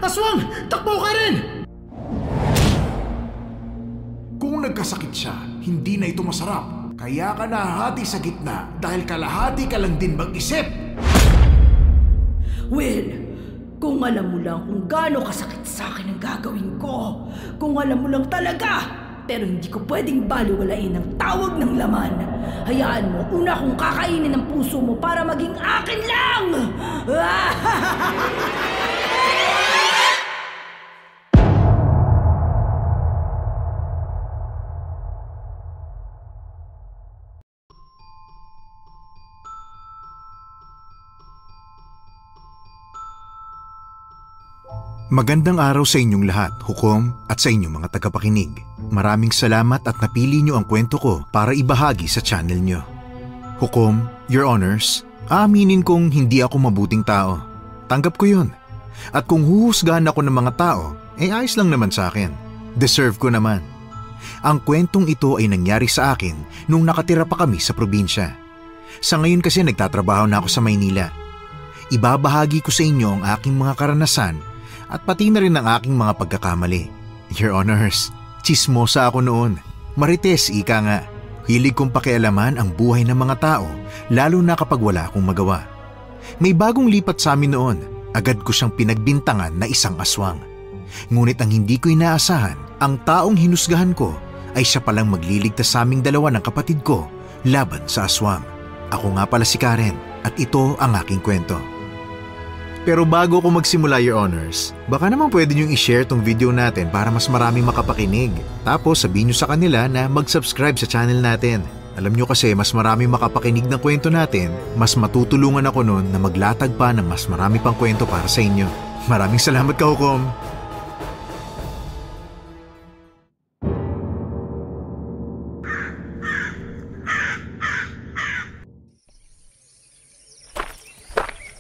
Aswang! Takbo ka rin! Kung nagkasakit siya, hindi na ito masarap. Kaya ka nahati sa gitna dahil kalahati ka lang din mag-isip. Will, kung alam mo lang kung gaano kasakit sa akin ang gagawin ko. Kung alam mo lang talaga. Pero hindi ko pwedeng baliwalain ang tawag ng laman. Hayaan mo, una kong kakainin ang puso mo para maging akin lang! Magandang araw sa inyong lahat, hukom, at sa inyong mga tagapakinig. Maraming salamat at napili nyo ang kwento ko para ibahagi sa channel nyo. Hukom, Your Honors, aaminin kong hindi ako mabuting tao. Tanggap ko yun. At kung huhusgahan ako ng mga tao, ayos lang naman sa akin. Deserve ko naman. Ang kwentong ito ay nangyari sa akin nung nakatira pa kami sa probinsya. Sa ngayon kasi nagtatrabaho na ako sa Maynila. Ibabahagi ko sa inyo ang aking mga karanasan at pati na rin ang aking mga pagkakamali. Your Honors, chismosa ako noon. Marites, ika nga. Hilig kong pakialaman ang buhay ng mga tao, lalo na kapag wala akong magawa. May bagong lipat sa amin noon. Agad ko siyang pinagbintangan na isang aswang. Ngunit ang hindi ko inaasahan, ang taong hinusgahan ko ay siya palang magliligtas sa aming dalawa ng kapatid ko laban sa aswang. Ako nga pala si Karen at ito ang aking kwento. Pero bago ko magsimula, Your Honors, baka naman pwede niyong i-share tong video natin para mas maraming makapakinig. Tapos sabihin niyo sa kanila na mag-subscribe sa channel natin. Alam niyo kasi mas maraming makapakinig ng kwento natin, mas matutulungan ako nun na maglatag pa ng mas marami pang kwento para sa inyo. Maraming salamat ka, hukom!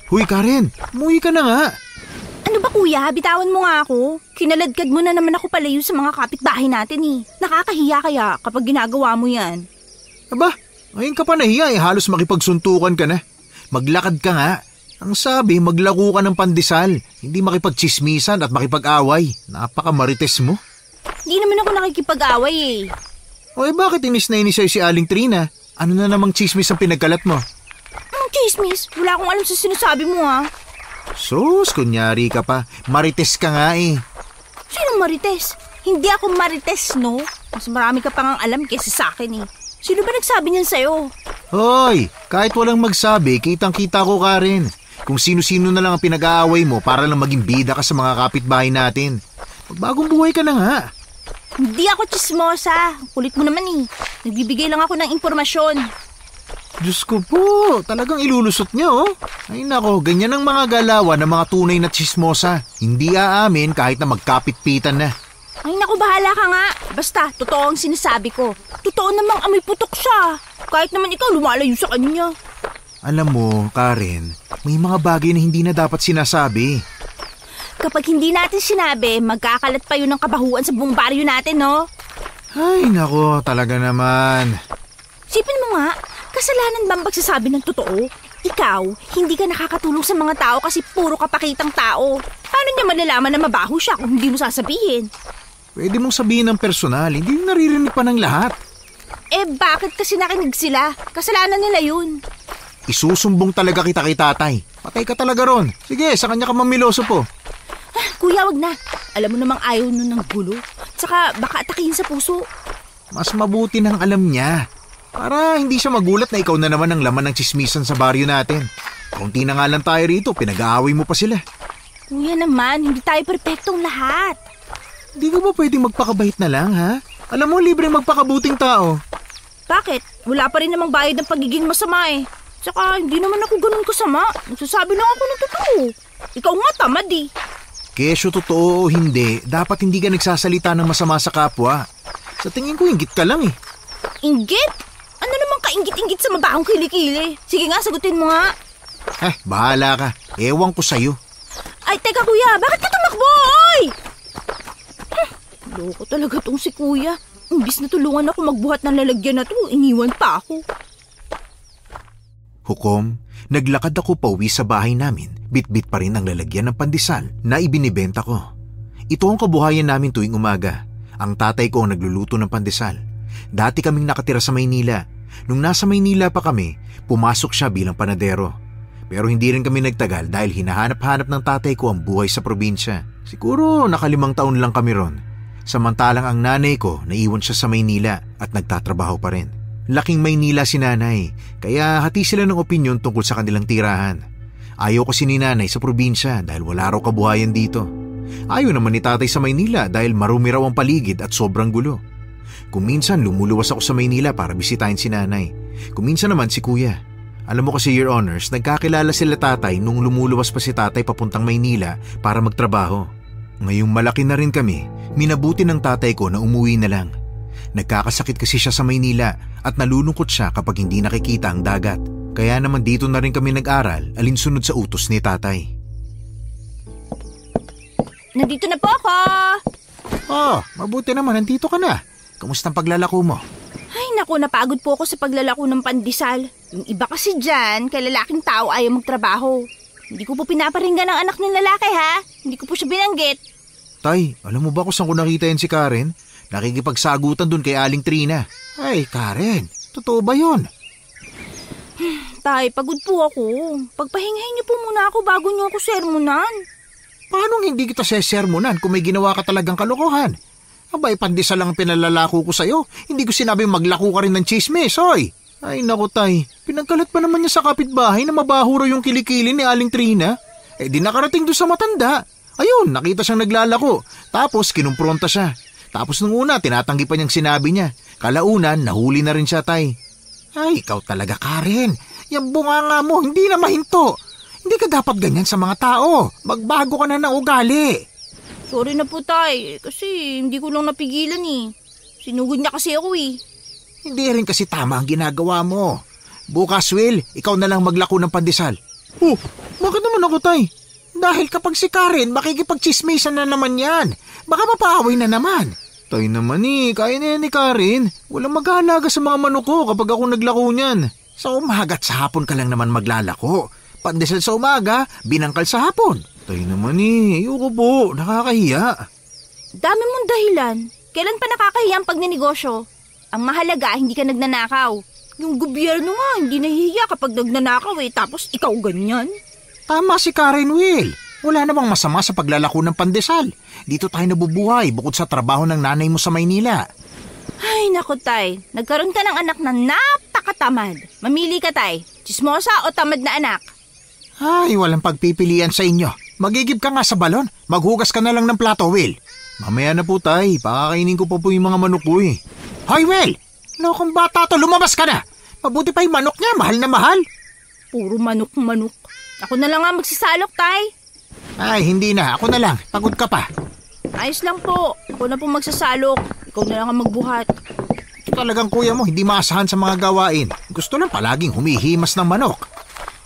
Huy Karen, umuwi ka na nga. Ano ba kuya, bitawan mo nga ako. Kinaladkad mo na naman ako palayo sa mga kapitbahay natin eh. Nakakahiya kaya kapag ginagawa mo yan. Aba, ngayon ka pa nahiya halos makipagsuntukan ka na. Maglakad ka nga. Ang sabi, maglako ka ng pandesal. Hindi makipagchismisan at makipag-away. Napaka-marites mo. Hindi naman ako nakikipag-away eh. O bakit inis na inis sa'yo si Aling Trina? Ano na namang chismis ang pinagkalat mo? Chismis, wala akong alam sa sinasabi mo ha. Sus, kunyari ka pa. Marites ka nga eh. Sino marites? Hindi ako marites, no? Mas marami ka pang alam kaysa sa akin eh. Sino ba nagsabi niyan sa'yo? Hoy, kahit walang magsabi, kitang-kita ko Karen. Kung sino-sino na lang ang pinag-aaway mo para lang maging bida ka sa mga kapitbahay natin. Magbagong buhay ka na nga. Hindi ako chismosa. Kulit mo naman eh. Nagbibigay lang ako ng impormasyon. Diyos ko po, talagang ilulusot niyo oh. Ay nako, ganyan ang mga galawan ng mga tunay na chismosa. Hindi aamin kahit na magkapit-pitan na. Ay naku, bahala ka nga. Basta, totoo ang sinasabi ko. Totoo namang amoy putok siya. Kahit naman ikaw lumalayo sa kanya. Alam mo, Karen, may mga bagay na hindi na dapat sinasabi. Kapag hindi natin sinabi, magkakalat pa yun ng kabahuan sa buong baryo natin, no? Ay nako, talaga naman. Sipin mo nga, kasalanan ba ang pagsasabi ng totoo? Ikaw, hindi ka nakakatulong sa mga tao kasi puro kapakitang tao. Paano niya malalaman na mabaho siya kung hindi mo sasabihin? Pwede mong sabihin ng personal, hindi naririnig pa ng lahat. Bakit kasi nakinig sila? Kasalanan nila yun. Isusumbong talaga kita kay tatay. Patay ka talaga ron. Sige, sa kanya ka mamiloso po. Kuya, wag na. Alam mo namang ayaw nun ng gulo. Tsaka baka atakihin sa puso. Mas mabuti nang alam niya. Para hindi siya magulat na ikaw na naman ang laman ng chismisan sa baryo natin. Kaunti na nga lang tayo rito, pinag-aaway mo pa sila. Kuya naman, hindi tayo perpektong lahat. Hindi ka ba pwedeng magpakabait na lang, ha? Alam mo, libre magpakabuting tao. Bakit? Wala pa rin namang bayad ng pagiging masama eh. Tsaka hindi naman ako ganun kasama. Nagsasabi lang ako ng totoo. Ikaw nga tamad eh. Kesyo totoo o hindi, dapat hindi ka nagsasalita ng masama sa kapwa. Sa tingin ko, inggit ka lang eh. Inggit? Ano naman kainggit-inggit sa mabahong kilikili? Sige nga, sagutin mo nga. Bahala ka. Ewan ko sa'yo. Ay, teka kuya, bakit ka tumakbo? Oy! Loko talaga tong si kuya. Imbis na tulungan ako magbuhat ng lalagyan na to, iniwan pa ako. Hukom, naglakad ako pauwi sa bahay namin Bit-bit pa rin ang lalagyan ng pandesal na ibinibenta ko. Ito ang kabuhayan namin tuwing umaga. Ang tatay ko ang nagluluto ng pandesal. Dati kaming nakatira sa Maynila. Nung nasa Maynila pa kami, pumasok siya bilang panadero. Pero hindi rin kami nagtagal dahil hinahanap-hanap ng tatay ko ang buhay sa probinsya. Siguro naka5 taon lang kami ron. Samantalang ang nanay ko naiwan siya sa Maynila at nagtatrabaho pa rin. Laking Maynila si nanay, kaya hati sila ng opinyon tungkol sa kanilang tirahan. Ayaw kasi ni nanay sa probinsya dahil wala raw kabuhayan dito. Ayaw naman ni tatay sa Maynila dahil marumi raw ang paligid at sobrang gulo. Kung minsan lumuluwas ako sa Maynila para bisitahin si nanay. Kung minsan naman si kuya. Alam mo kasi, Your Honors, nagkakilala sila tatay nung lumuluwas pa si tatay papuntang Maynila para magtrabaho. Ngayong malaki na rin kami, minabuti ng tatay ko na umuwi na lang. Nagkakasakit kasi siya sa Maynila at nalulungkot siya kapag hindi nakikita ang dagat. Kaya naman dito na rin kami nag-aral alinsunod sa utos ni tatay. Nandito na po ako! Oh, mabuti naman, nandito ka na. Kamusta ang paglalako mo? Ay naku, napagod po ako sa paglalako ng pandesal. Yung iba kasi dyan, kay lalaking tao ayaw magtrabaho. Hindi ko po pinaparinggan ang anak ng lalaki ha. Hindi ko po siya binanggit. Tay, alam mo ba kung saan ko nakita yan si Karen? Nakikipagsagutan dun kay Aling Trina. Ay, Karen, totoo ba yun? Tay, pagod po ako. Pagpahingahin niyo po muna ako bago niyo ako sermonan. Paano hindi kita sesermonan kung may ginawa ka talagang kalokohan? Abay, pandesal lang ang pinalalako ko sa'yo. Hindi ko sinabing maglako ka rin ng chismis, hoy. Ay naku tay, pinagkalat pa naman niya sa kapitbahay na mabaho raw yung kilikili ni Aling Trina. Eh di nakarating doon sa matanda. Ayun, nakita siyang naglalako. Tapos kinumpronta siya. Tapos nung una, tinatanggi pa niyang sinabi niya. Kalaunan, nahuli na rin siya tay. Ay, ikaw talaga Karen. Yung bunganga mo, hindi na mahinto. Hindi ka dapat ganyan sa mga tao. Magbago ka na ng ugali. Sorry na po tay, kasi hindi ko lang napigilan eh. Sinugod niya kasi ako eh. Hindi rin kasi tama ang ginagawa mo. Bukas, Will, ikaw na lang maglako ng pandesal. Oh, bakit naman ako, tay? Dahil kapag si Karen, makikipagchismisan na naman yan. Baka mapaaway na naman. Tay naman kaya na yan ni Karen. Walang mag-aalaga sa mga manok ko kapag ako naglako niyan. Sa umaga at sa hapon ka lang naman maglalako. Pandesal sa umaga, binangkal sa hapon. Tay naman ayoko po, nakakahiya. Dami mong dahilan. Kailan pa nakakahiya ang pagninegosyo? Ang mahalaga, hindi ka nagnanakaw. Yung gobyerno nga, hindi nahihiya kapag nagnanakaw tapos ikaw ganyan. Tama si Karen, Will. Wala namang masama sa paglalako ng pandesal. Dito tayo nabubuhay bukod sa trabaho ng nanay mo sa Maynila. Ay, naku tay. Nagkaroon ka ng anak na napakatamad. Mamili ka tay. Chismosa o tamad na anak? Ay, walang pagpipilian sa inyo. Magigib ka nga sa balon. Maghugas ka na lang ng plato, Will. Mamaya na po tay. Pakakainin ko pa po yung mga manok ko eh. Hoy, Will! Lokong bata to, lumabas ka na. Mabuti pa yung manok niya, mahal na mahal. Puro manok-manok. Ako na lang nga magsisalok, tay. Ay, hindi na. Ako na lang. Pagod ka pa. Ayos lang po. Ako na po magsasalok. Ikaw na lang ang magbuhat. Ito talagang kuya mo, hindi maasahan sa mga gawain. Gusto lang palaging humihimas ng manok.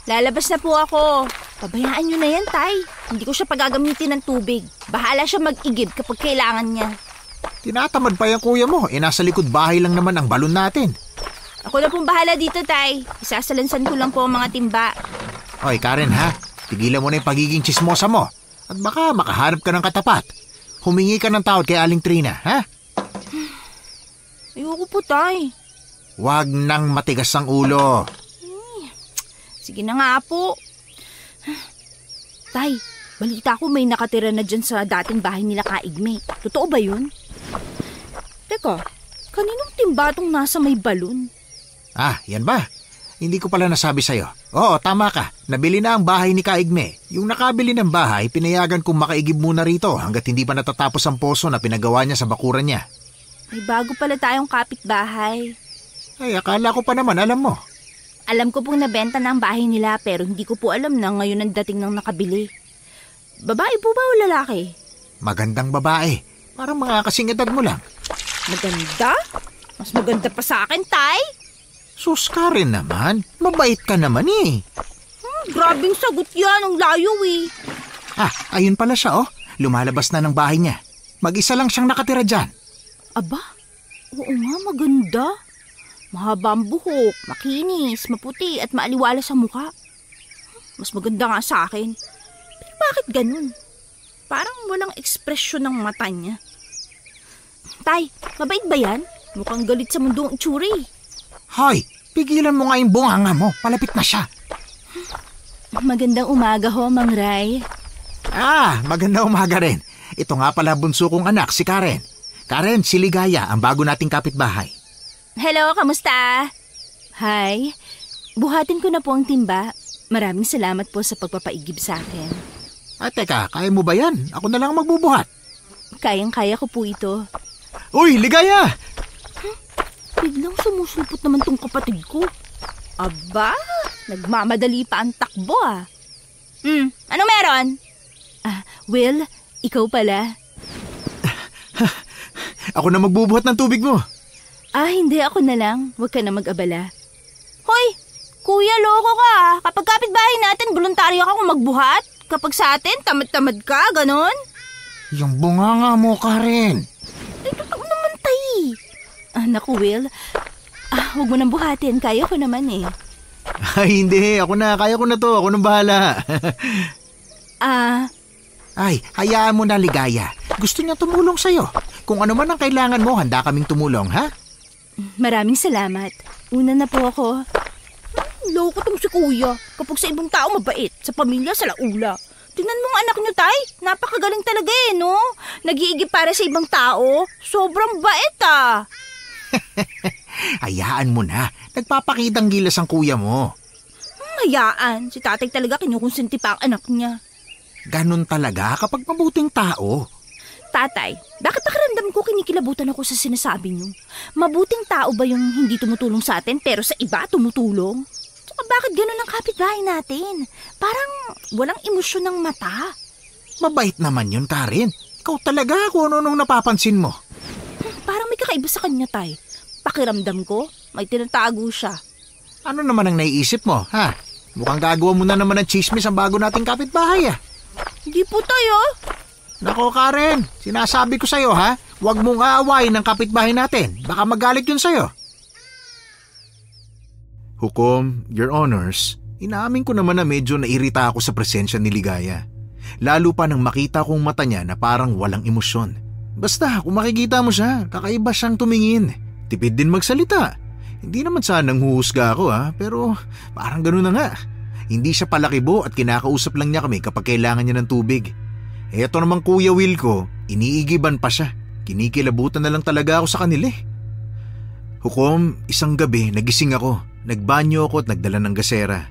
Lalabas na po ako. Pabayaan nyo na yan, tay. Hindi ko siya pagagamitin ng tubig. Bahala siya mag-igib kapag kailangan niya. Tinatamad pa yung kuya mo. Nasa likod bahay lang naman ang balon natin. Ako na pong bahala dito, tay. Isasalansan ko lang po ang mga timba. Hoy, Karen ha. Tigilan mo na yung pagiging chismosa mo. At baka makaharap ka ng katapat. Humingi ka ng tawad kay Aling Trina, ha? Ayoko po, tay. Huwag nang matigas ang ulo. Sige na nga po. Tay, balita ko may nakatira na dyan sa dating bahay nila Kaigme. Totoo ba yun? Teka, kaninong timba tong nasa may balon? Ah, yan ba? Hindi ko pala nasabi sa'yo. Oo, tama ka. Nabili na ang bahay ni Kaigme. Yung nakabili ng bahay, pinayagan kong makaigib muna rito hanggat hindi pa natatapos ang poso na pinagawa niya sa bakuran niya. May bago pala tayong kapitbahay. Ay, akala ko pa naman, alam mo. Alam ko pong nabenta na ang bahay nila pero hindi ko po alam na ngayon ang dating ng nakabili. Babae po ba o lalaki? Magandang babae. Parang mga kasing edad mo lang. Maganda? Mas maganda pa sa akin, tay. Sus ka rin naman. Mabait ka naman eh. Grabing sagot yan. Ang layo eh. Ah, ayun pala siya oh. Lumalabas na ng bahay niya. Mag-isa lang siyang nakatira dyan. Aba, oo nga, maganda. Mahaba ang buhok, makinis, maputi at maaliwala sa mukha. Mas maganda nga sa akin. Pero bakit ganun? Parang walang ekspresyon ng mata niya. Tay, mabait ba yan? Mukhang galit sa mundo ang itsura eh. Hoy, pigilan mo nga yung bunganga mo. Palapit na siya. Magandang umaga ho, Mang Ray. Magandang umaga rin. Ito nga pala bunso kong anak, si Karen. Karen, si Ligaya, ang bago nating kapitbahay. Hello, kamusta? Hi. Buhatin ko na po ang timba. Maraming salamat po sa pagpapaigib sa akin. Teka, kaya mo ba yan? Ako na lang magbubuhat. Kayang-kaya ko po ito. Uy, Ligaya! Biglang sumusulpot naman tong kapatid ko. Aba, nagmamadali pa ang takbo ah. Ano meron? Will, ikaw pala. Ako na magbubuhat ng tubig mo. Hindi, ako na lang. Huwag ka na mag-abala. Hoy, kuya, loko ka ah. Kapag kapitbahay natin, voluntaryo ka kung magbuhat. Kapag sa atin, tamad-tamad ka, ganon. Yung bunganga mo, Karen. Totoo naman, tay. Naku, Will. Huwag mo nang buhatin. Kaya ko naman eh. Ay, hindi. Ako na. Kaya ko na to. Ako nang bahala. Ay, hayaan mo na, Ligaya. Gusto niya tumulong sa'yo. Kung ano man ang kailangan mo, handa kaming tumulong, ha? Maraming salamat. Una na po ako. Loko tong si kuya. Kapag sa ibang tao mabait, sa pamilya sa laula. Tingnan mo ang anak niyo, tay. Napakagaling talaga eh, no? Nag-iigib para sa ibang tao. Sobrang bait ah. Hayaan mo na. Nagpapakitang gilas ang kuya mo. Hayaan. Si tatay talaga kinukonsinti pa ang anak niya. Ganon talaga kapag mabuting tao. Tatay, bakit pakiramdam ko kinikilabutan ako sa sinasabi niyo? Mabuting tao ba yung hindi tumutulong sa atin pero sa iba tumutulong? Saka bakit ganun ang kapitbahay natin? Parang walang emosyon ng mata. Mabait naman yun, Karen. Ikaw talaga kung ano-anong napapansin mo. Parang may kakaiba sa kanya, tay. Pakiramdam ko, may tinatago siya. Ano naman ang naiisip mo, ha? Mukhang gagawa mo na naman ng chismis ang bago nating kapitbahay, ah. Hindi po, tayo. Nako, Karen, sinasabi ko sa'yo, ha? Huwag mong aawayin ng kapitbahay natin. Baka magalit yun sa'yo. Hukom, Your Honors, inaamin ko naman na medyo nairita ako sa presensya ni Ligaya. Lalo pa nang makita kong mata niya na parang walang emosyon. Basta, kung makikita mo siya, kakaiba siyang tumingin. Tipid din magsalita. Hindi naman sanang huhusga ako, ha? Pero parang gano'n na nga. Hindi siya palakibo at kinakausap lang niya kami kapag kailangan niya ng tubig. Eto namang Kuya Will ko, iniigiban pa siya. Kinikilabutan na lang talaga ako sa kanila eh. Hukom, isang gabi nagising ako. Nagbanyo ako at nagdala ng gasera.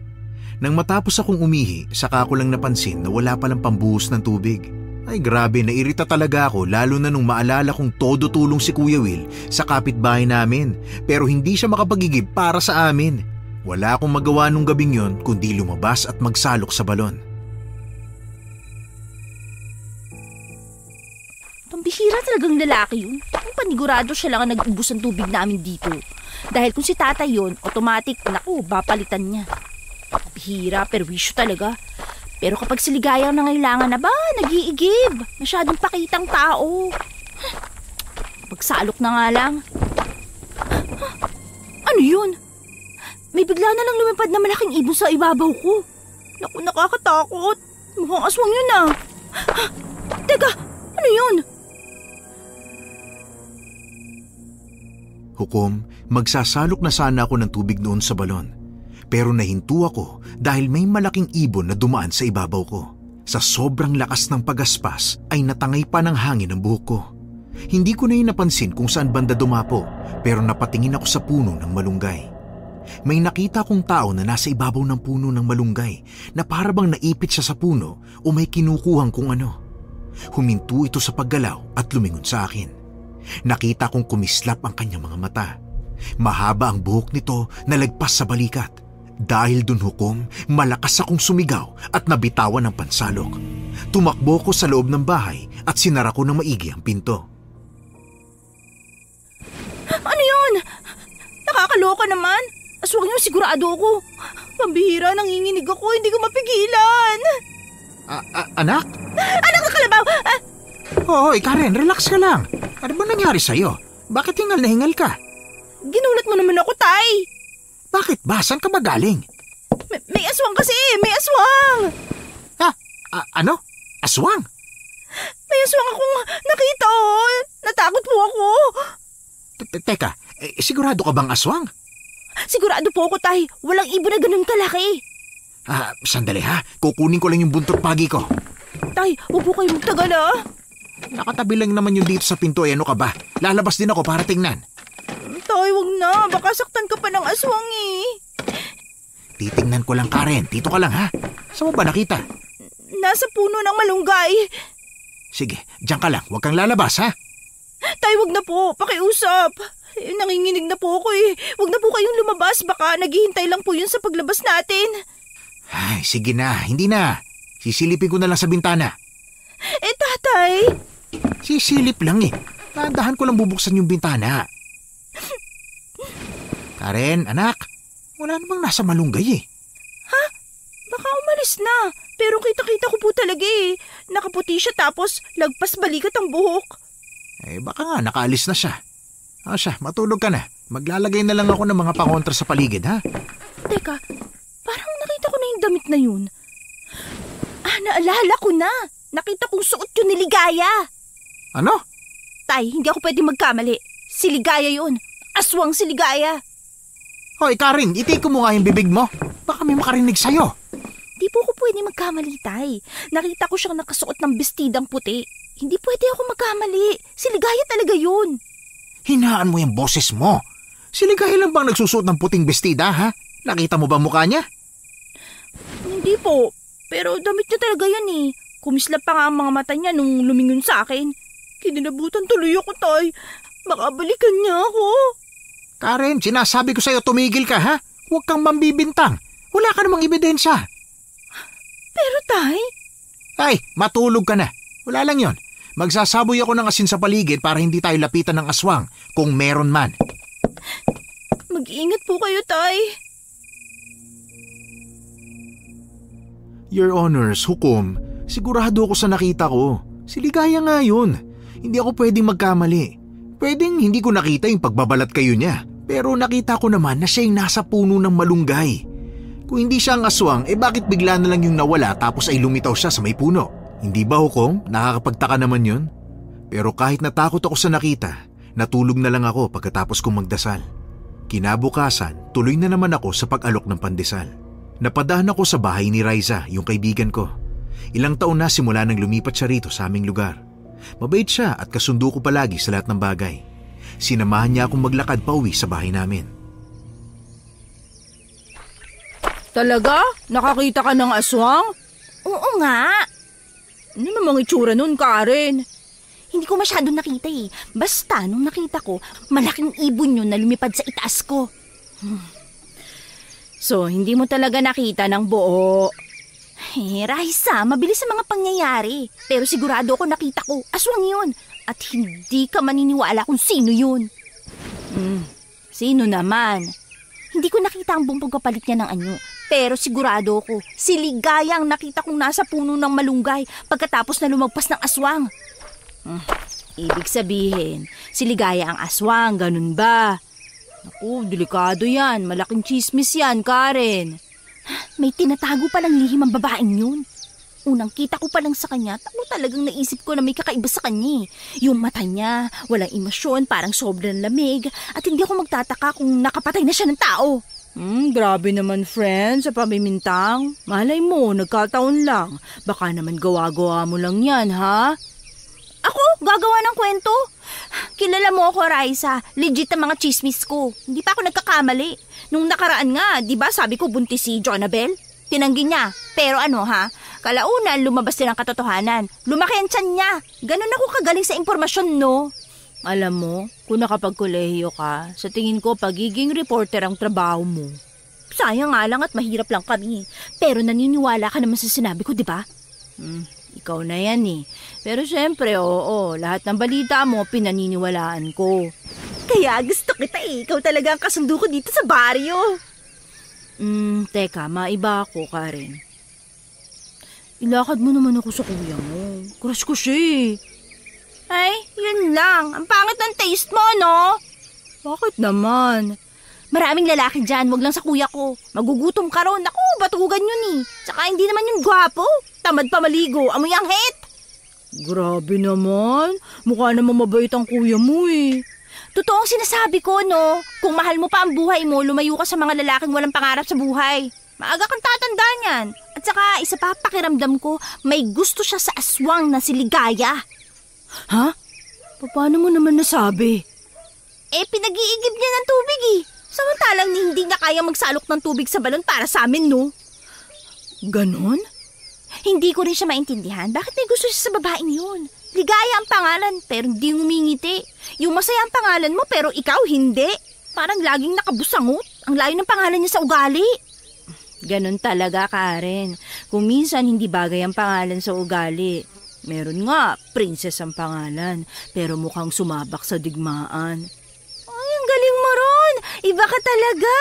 Nang matapos akong umihi, saka ko lang napansin na wala palang pambuhos ng tubig. Ay grabe, nairita talaga ako lalo na nung maalala kong todo tulong si Kuya Will sa kapitbahay namin. Pero hindi siya makapagigib para sa amin. Wala akong magawa nung gabing yon kundi lumabas at magsalok sa balon. Pambihira talagang lalaki yun. Kung panigurado siya lang ang nag-ubos ng tubig namin dito. Dahil kung si tatay yun, automatic, naku, bapalitan niya. Bihira, perwisyo talaga. Pero kapag si Ligaya ang nangailangan na ba, nag-iigib. Masyadong pakitang tao. Pagsalok na nga lang. Ano yun? May bigla na lang lumipad na malaking ibon sa ibabaw ko. Naku, nakakatakot. Mukhang aswang yun ah. Teka, ano yun? Hukom, magsasalok na sana ako ng tubig noon sa balon. Pero nahinto ako dahil may malaking ibon na dumaan sa ibabaw ko. Sa sobrang lakas ng pagaspas ay natangay pa ng hangin ang buhok ko. Hindi ko na yun napansin kung saan banda dumapo pero napatingin ako sa puno ng malunggay. May nakita kong tao na nasa ibabaw ng puno ng malunggay na parabang naipit siya sa puno o may kinukuhang kung ano. Huminto ito sa paggalaw at lumingon sa akin. Nakita kong kumislap ang kanyang mga mata. Mahaba ang buhok nito na lagpas sa balikat. Dahil dun hukom, malakas akong sumigaw at nabitawan ng pansalok. Tumakbo ko sa loob ng bahay at sinara ko ng maigi ang pinto. Ano yun? Nakakaloka naman. Aswang yun, sigurado ako. Pambihira, nanginginig ako, hindi ko mapigilan. Anak? Anak na kalabaw! Hoy, Karen, relax ka lang. Ano ba nangyari sa'yo? Bakit hingal na hingal ka? Ginulat mo naman ako, tay. Bakit ba? Saan ka ba galing? May aswang kasi, may aswang. Ano? Aswang? May aswang akong nakita, oh. Natakot po ako. Teka, sigurado ka bang aswang? Sigurado po ako, Tay. Walang ibon na ganun kalaki. Sandali ha. Kukunin ko lang yung buntot pagi ko. Tay, huwag po kayong magtagal, ah. Nakatabi lang naman yung dito sa pinto. Ano ka ba? Lalabas din ako para tingnan. Tay, huwag na. Baka saktan ka pa ng aswang, eh. Titingnan ko lang, Karen. Dito ka lang ha. Saan mo ba nakita? Nasa puno ng malunggay. Sige, diyan ka lang. Huwag kang lalabas ha. Tay, wag na po. Pakiusap. Nanginginig na po ako eh. Wag na po kayong lumabas. Baka naghihintay lang po yun sa paglabas natin. Ay, sige na. Hindi na. Sisilipin ko na lang sa bintana. Tatay. Sisilip lang eh. Dahan ko lang bubuksan yung bintana. Karen, anak. Wala namang nasa malunggay eh. Ha? Baka umalis na. Pero kita-kita ko po talaga eh. Nakaputi siya tapos lagpas balikat ang buhok. Baka nga nakaalis na siya. Siya, matulog ka na. Maglalagay na lang ako ng mga pangontra sa paligid, ha? Teka, parang nakita ko na yung damit na yun. Naalala ko na. Nakita kong suot yun ni Ligaya. Ano? Tay, hindi ako pwede magkamali. Si Ligaya yun. Aswang si Ligaya. Hoy, Karen, itiko mo nga yung bibig mo. Baka may makarinig sa'yo. Di po ako pwede magkamali, Tay. Nakita ko siyang nakasuot ng bestidang puti. Hindi pwede ako magkamali. Si Ligaya talaga yun. Hinaan mo yung boses mo. Si Ligaya lang bang nagsusuot ng puting bestida, ha? Nakita mo ba mukha niya? Hindi po. Pero damit niya talaga yan eh. Kumislap pa nga ang mga mata niya nung lumingon sa akin. Kinilabutan tuloy ako, Tay. Makabalikan niya ako. Karen, sinasabi ko sa'yo tumigil ka, ha? Huwag kang mambibintang. Wala ka namang ebidensya. Pero, Tay... Ay, matulog ka na. Wala lang yon. Magsasaboy ako ng asin sa paligid para hindi tayo lapitan ng aswang kung meron man. Mag-ingat po kayo, Tay. Your Honors, hukom, sigurado ako sa nakita ko. Si Ligaya nga yun. Hindi ako pwedeng magkamali. Pwedeng hindi ko nakita yung pagbabalat kayo niya. Pero nakita ko naman na siya yung nasa puno ng malunggay. Kung hindi siya ang aswang, bakit bigla na lang yung nawala tapos ay lumitaw siya sa may puno? Hindi ba, hukom? Nakakapagtaka naman yun. Pero kahit natakot ako sa nakita, natulog na lang ako pagkatapos kong magdasal. Kinabukasan, tuloy na naman ako sa pag-alok ng pandesal. Napadaan ako sa bahay ni Riza, yung kaibigan ko. Ilang taon na simula nang lumipat siya rito sa aming lugar. Mabait siya at kasundo ko palagi sa lahat ng bagay. Sinamahan niya akong maglakad pauwi sa bahay namin. Talaga? Nakakita ka ng aswang? Oo nga. Ano namang itsura nun, Karen? Hindi ko masyado nakita eh. Basta nung nakita ko, malaking ibon yun na lumipad sa itaas ko. So, hindi mo talaga nakita ng buo? Raisa, mabilis sa mga pangyayari. Pero sigurado ako nakita ko, aswang yun. At hindi ka maniniwala kung sino yun. Sino naman? Hindi ko nakita ang buong pagpapalit niya ng anyo. Pero sigurado ko, si Ligaya ang nakita kong nasa puno ng malunggay pagkatapos na lumagpas ng aswang. Ibig sabihin, si Ligaya ang aswang, ganun ba? Naku, delikado yan. Malaking chismis yan, Karen. May tinatago palang lihim ang babaeng yun. Unang kita ko pa lang sa kanya, talagang naisip ko na may kakaiba sa kanya. Yung mata niya, walang emosyon, parang sobrang lamig. At hindi ako magtataka kung nakapatay na siya ng tao. Grabe naman, friend, sa pamimintang. Malay mo, nagkataon lang. Baka naman gawa-gawa mo lang yan, ha? Ako? Gagawa ng kwento? Kilala mo ako, Raisa. Legit ang mga chismis ko. Hindi pa ako nagkakamali. Nung nakaraan nga, di ba sabi ko buntis si Jonabel? Tinanggi niya. Pero ano ha? Kalaunan, lumabas din ang katotohanan. Lumaki ang tiyan niya. Ganun ako kagaling sa impormasyon, no? Alam mo, kung nakapagkolehiyo ka, sa tingin ko pagiging reporter ang trabaho mo. Sayang nga lang at mahirap lang kami. Pero naniniwala ka naman sa sinabi ko, di ba? Ikaw na yan eh. Pero syempre, oo, lahat ng balita mo pinaniniwalaan ko. Kaya gusto kita eh. Ikaw talaga ang kasundo ko dito sa baryo. Teka, maiba ako, Karen. Ilakad mo naman ako sa kuya mo. Crush ko siya eh. Ay, yun lang. Ang pangit ng taste mo, no? Bakit naman? Maraming lalaki dyan, wag lang sa kuya ko. Magugutom ka ron. Naku, batugan yun eh. Tsaka hindi naman yung gwapo. Tamad pa maligo, amoy anghit. Grabe naman. Mukha naman mabait ang kuya mo eh. Totoong sinasabi ko, no? Kung mahal mo pa ang buhay mo, lumayo ka sa mga lalaking walang pangarap sa buhay. Maaga kang tatanda niyan. At saka, isa pa, pakiramdam ko, may gusto siya sa aswang na si Ligaya. Ha? Paano mo naman nasabi? Pinag-iigib niya ng tubig eh. Samantalang hindi niya kaya magsalok ng tubig sa balon para sa amin, no? Ganon? Hindi ko rin siya maintindihan. Bakit may gusto siya sa babaeng yun? Ligaya ang pangalan, pero hindi ngumingiti. Yung masaya ang pangalan mo, pero ikaw hindi. Parang laging nakabusangot. Ang layo ng pangalan niya sa ugali. Ganon talaga, Karen. Kung minsan hindi bagay ang pangalan sa ugali. Meron nga, princess ang pangalan, pero mukhang sumabak sa digmaan. Ay, ang galing mo ron. Iba ka talaga.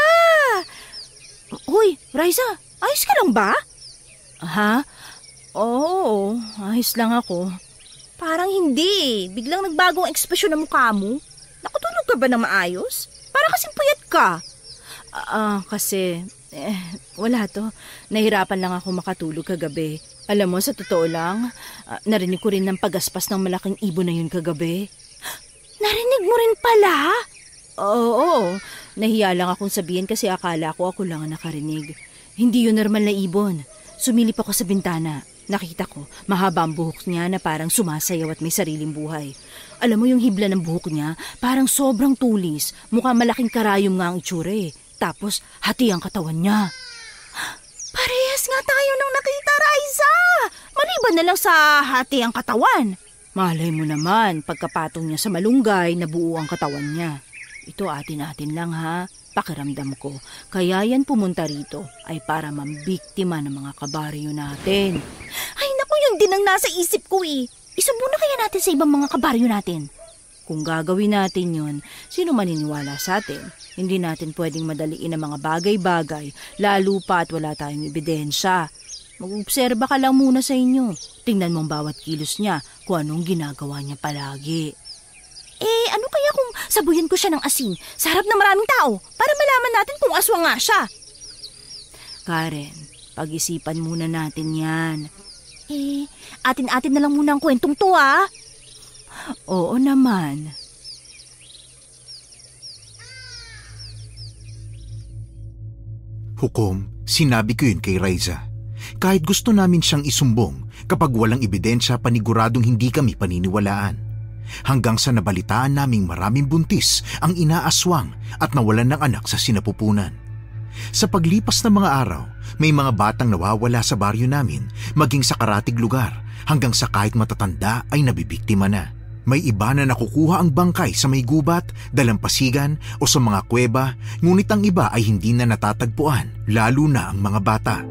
Hoy, Raisa, ayos ka lang ba? Ha? Oo, ayos lang ako. Parang hindi. Biglang nagbagong ekspresyon ng mukha mo. Nakatulog ka ba na maayos? Para kasing puyat ka. Kasi, wala to. Nahirapan lang ako makatulog kagabi. Alam mo, sa totoo lang, narinig ko rin ng pagaspas ng malaking ibon na yun kagabi. Narinig mo rin pala? Oo. Nahiya lang akong sabihin kasi akala ko ako lang ang nakarinig. Hindi yun normal na ibon. Sumilip ako sa bintana. Nakita ko, mahaba ang buhok niya na parang sumasayaw at may sariling buhay. Alam mo yung hibla ng buhok niya, parang sobrang tulis. Mukha malaking karayom nga ang itsura eh. Tapos, hati ang katawan niya. Parehas nga tayo nang nakita, Raisa! Maliban na lang sa hati ang katawan. Malay mo naman, pagkapatong niya sa malunggay, nabuo ang katawan niya. Ito atin-atin lang ha. Pakiramdam ko, kaya yan pumunta rito ay para mambiktima ng mga kabaryo natin. Ay naku, yun din ang nasa isip ko eh. Isubuna kaya natin sa ibang mga kabaryo natin. Kung gagawin natin yun, sino maniniwala sa atin? Hindi natin pwedeng madaliin ang mga bagay-bagay, lalo pa at wala tayong ebidensya. Mag-obserba ka lang muna sa inyo. Tingnan mo ang bawat kilos niya, kung anong ginagawa niya palagi. Ano kaya kung sabuyan ko siya ng asin sa harap ng maraming tao para malaman natin kung aswang nga siya? Karen, pag-isipan muna natin yan. Atin-atin na lang muna ang kwentong to ah. Oo naman. Hukom, sinabi ko yun kay Raisa. Kahit gusto namin siyang isumbong, kapag walang ebidensya paniguradong hindi kami paniniwalaan. Hanggang sa nabalitaan naming maraming buntis ang inaaswang at nawalan ng anak sa sinapupunan. Sa paglipas ng mga araw, may mga batang nawawala sa baryo namin maging sa karatig lugar hanggang sa kahit matatanda ay nabibiktima na. May iba na nakukuha ang bangkay sa may gubat, dalampasigan o sa mga kuweba, ngunit ang iba ay hindi na natatagpuan, lalo na ang mga bata.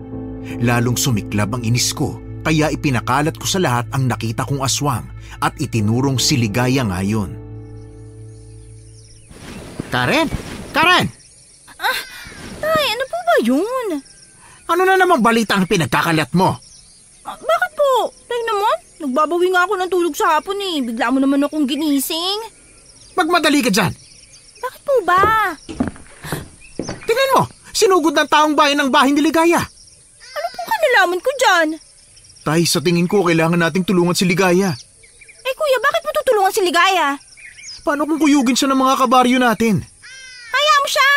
Lalong sumiklab ang inis ko, kaya ipinakalat ko sa lahat ang nakita kong aswang at itinurong si Ligaya ngayon. Karen! Karen! Tay, ano po ba yun? Ano na namang balita ang pinagkakalat mo? Bakit po? Tay naman, nagbabawi nga ako ng tulog sa hapon eh. Bigla mo naman akong ginising. Magmadali ka dyan! Bakit po ba? Tingnan mo! Sinugod ng taong bayan ng bahay ni Ligaya. Ano pong kanalaman ko dyan? Tay, sa tingin ko kailangan nating tulungan si Ligaya. Kuya, bakit mo tutulungan si Ligaya? Paano kung kuyugin siya ng mga kabaryo natin? Hayaan mo siya!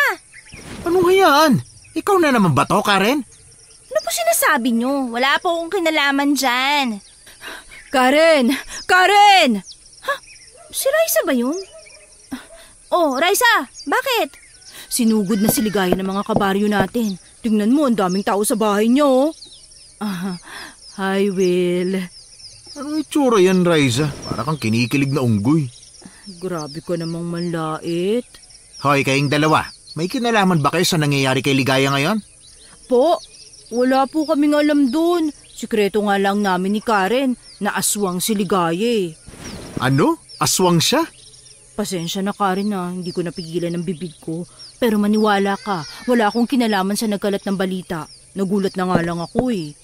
Anong hayaan? Ikaw na naman ba to, Karen? Ano po sinasabi niyo? Wala po akong kinalaman dyan. Karen! Karen! Si Raisa ba yun? Oh, Raisa, bakit? Sinugod na si Ligaya ng mga kabaryo natin. Tingnan mo, ang daming tao sa bahay niyo. Hi, Will. Anong itsura yan, Raisa? Para kang kinikilig na unggoy. Grabe ka namang manlait. Hoy, kayong dalawa. May kinalaman ba kayo sa nangyayari kay Ligaya ngayon? Po, wala po kaming alam dun. Sikreto nga lang namin ni Karen na aswang si Ligaya eh. Ano? Aswang siya? Pasensya na Karen na, hindi ko napigilan ang bibig ko. Pero maniwala ka, wala akong kinalaman sa nagkalat ng balita. Nagulat na nga lang ako eh.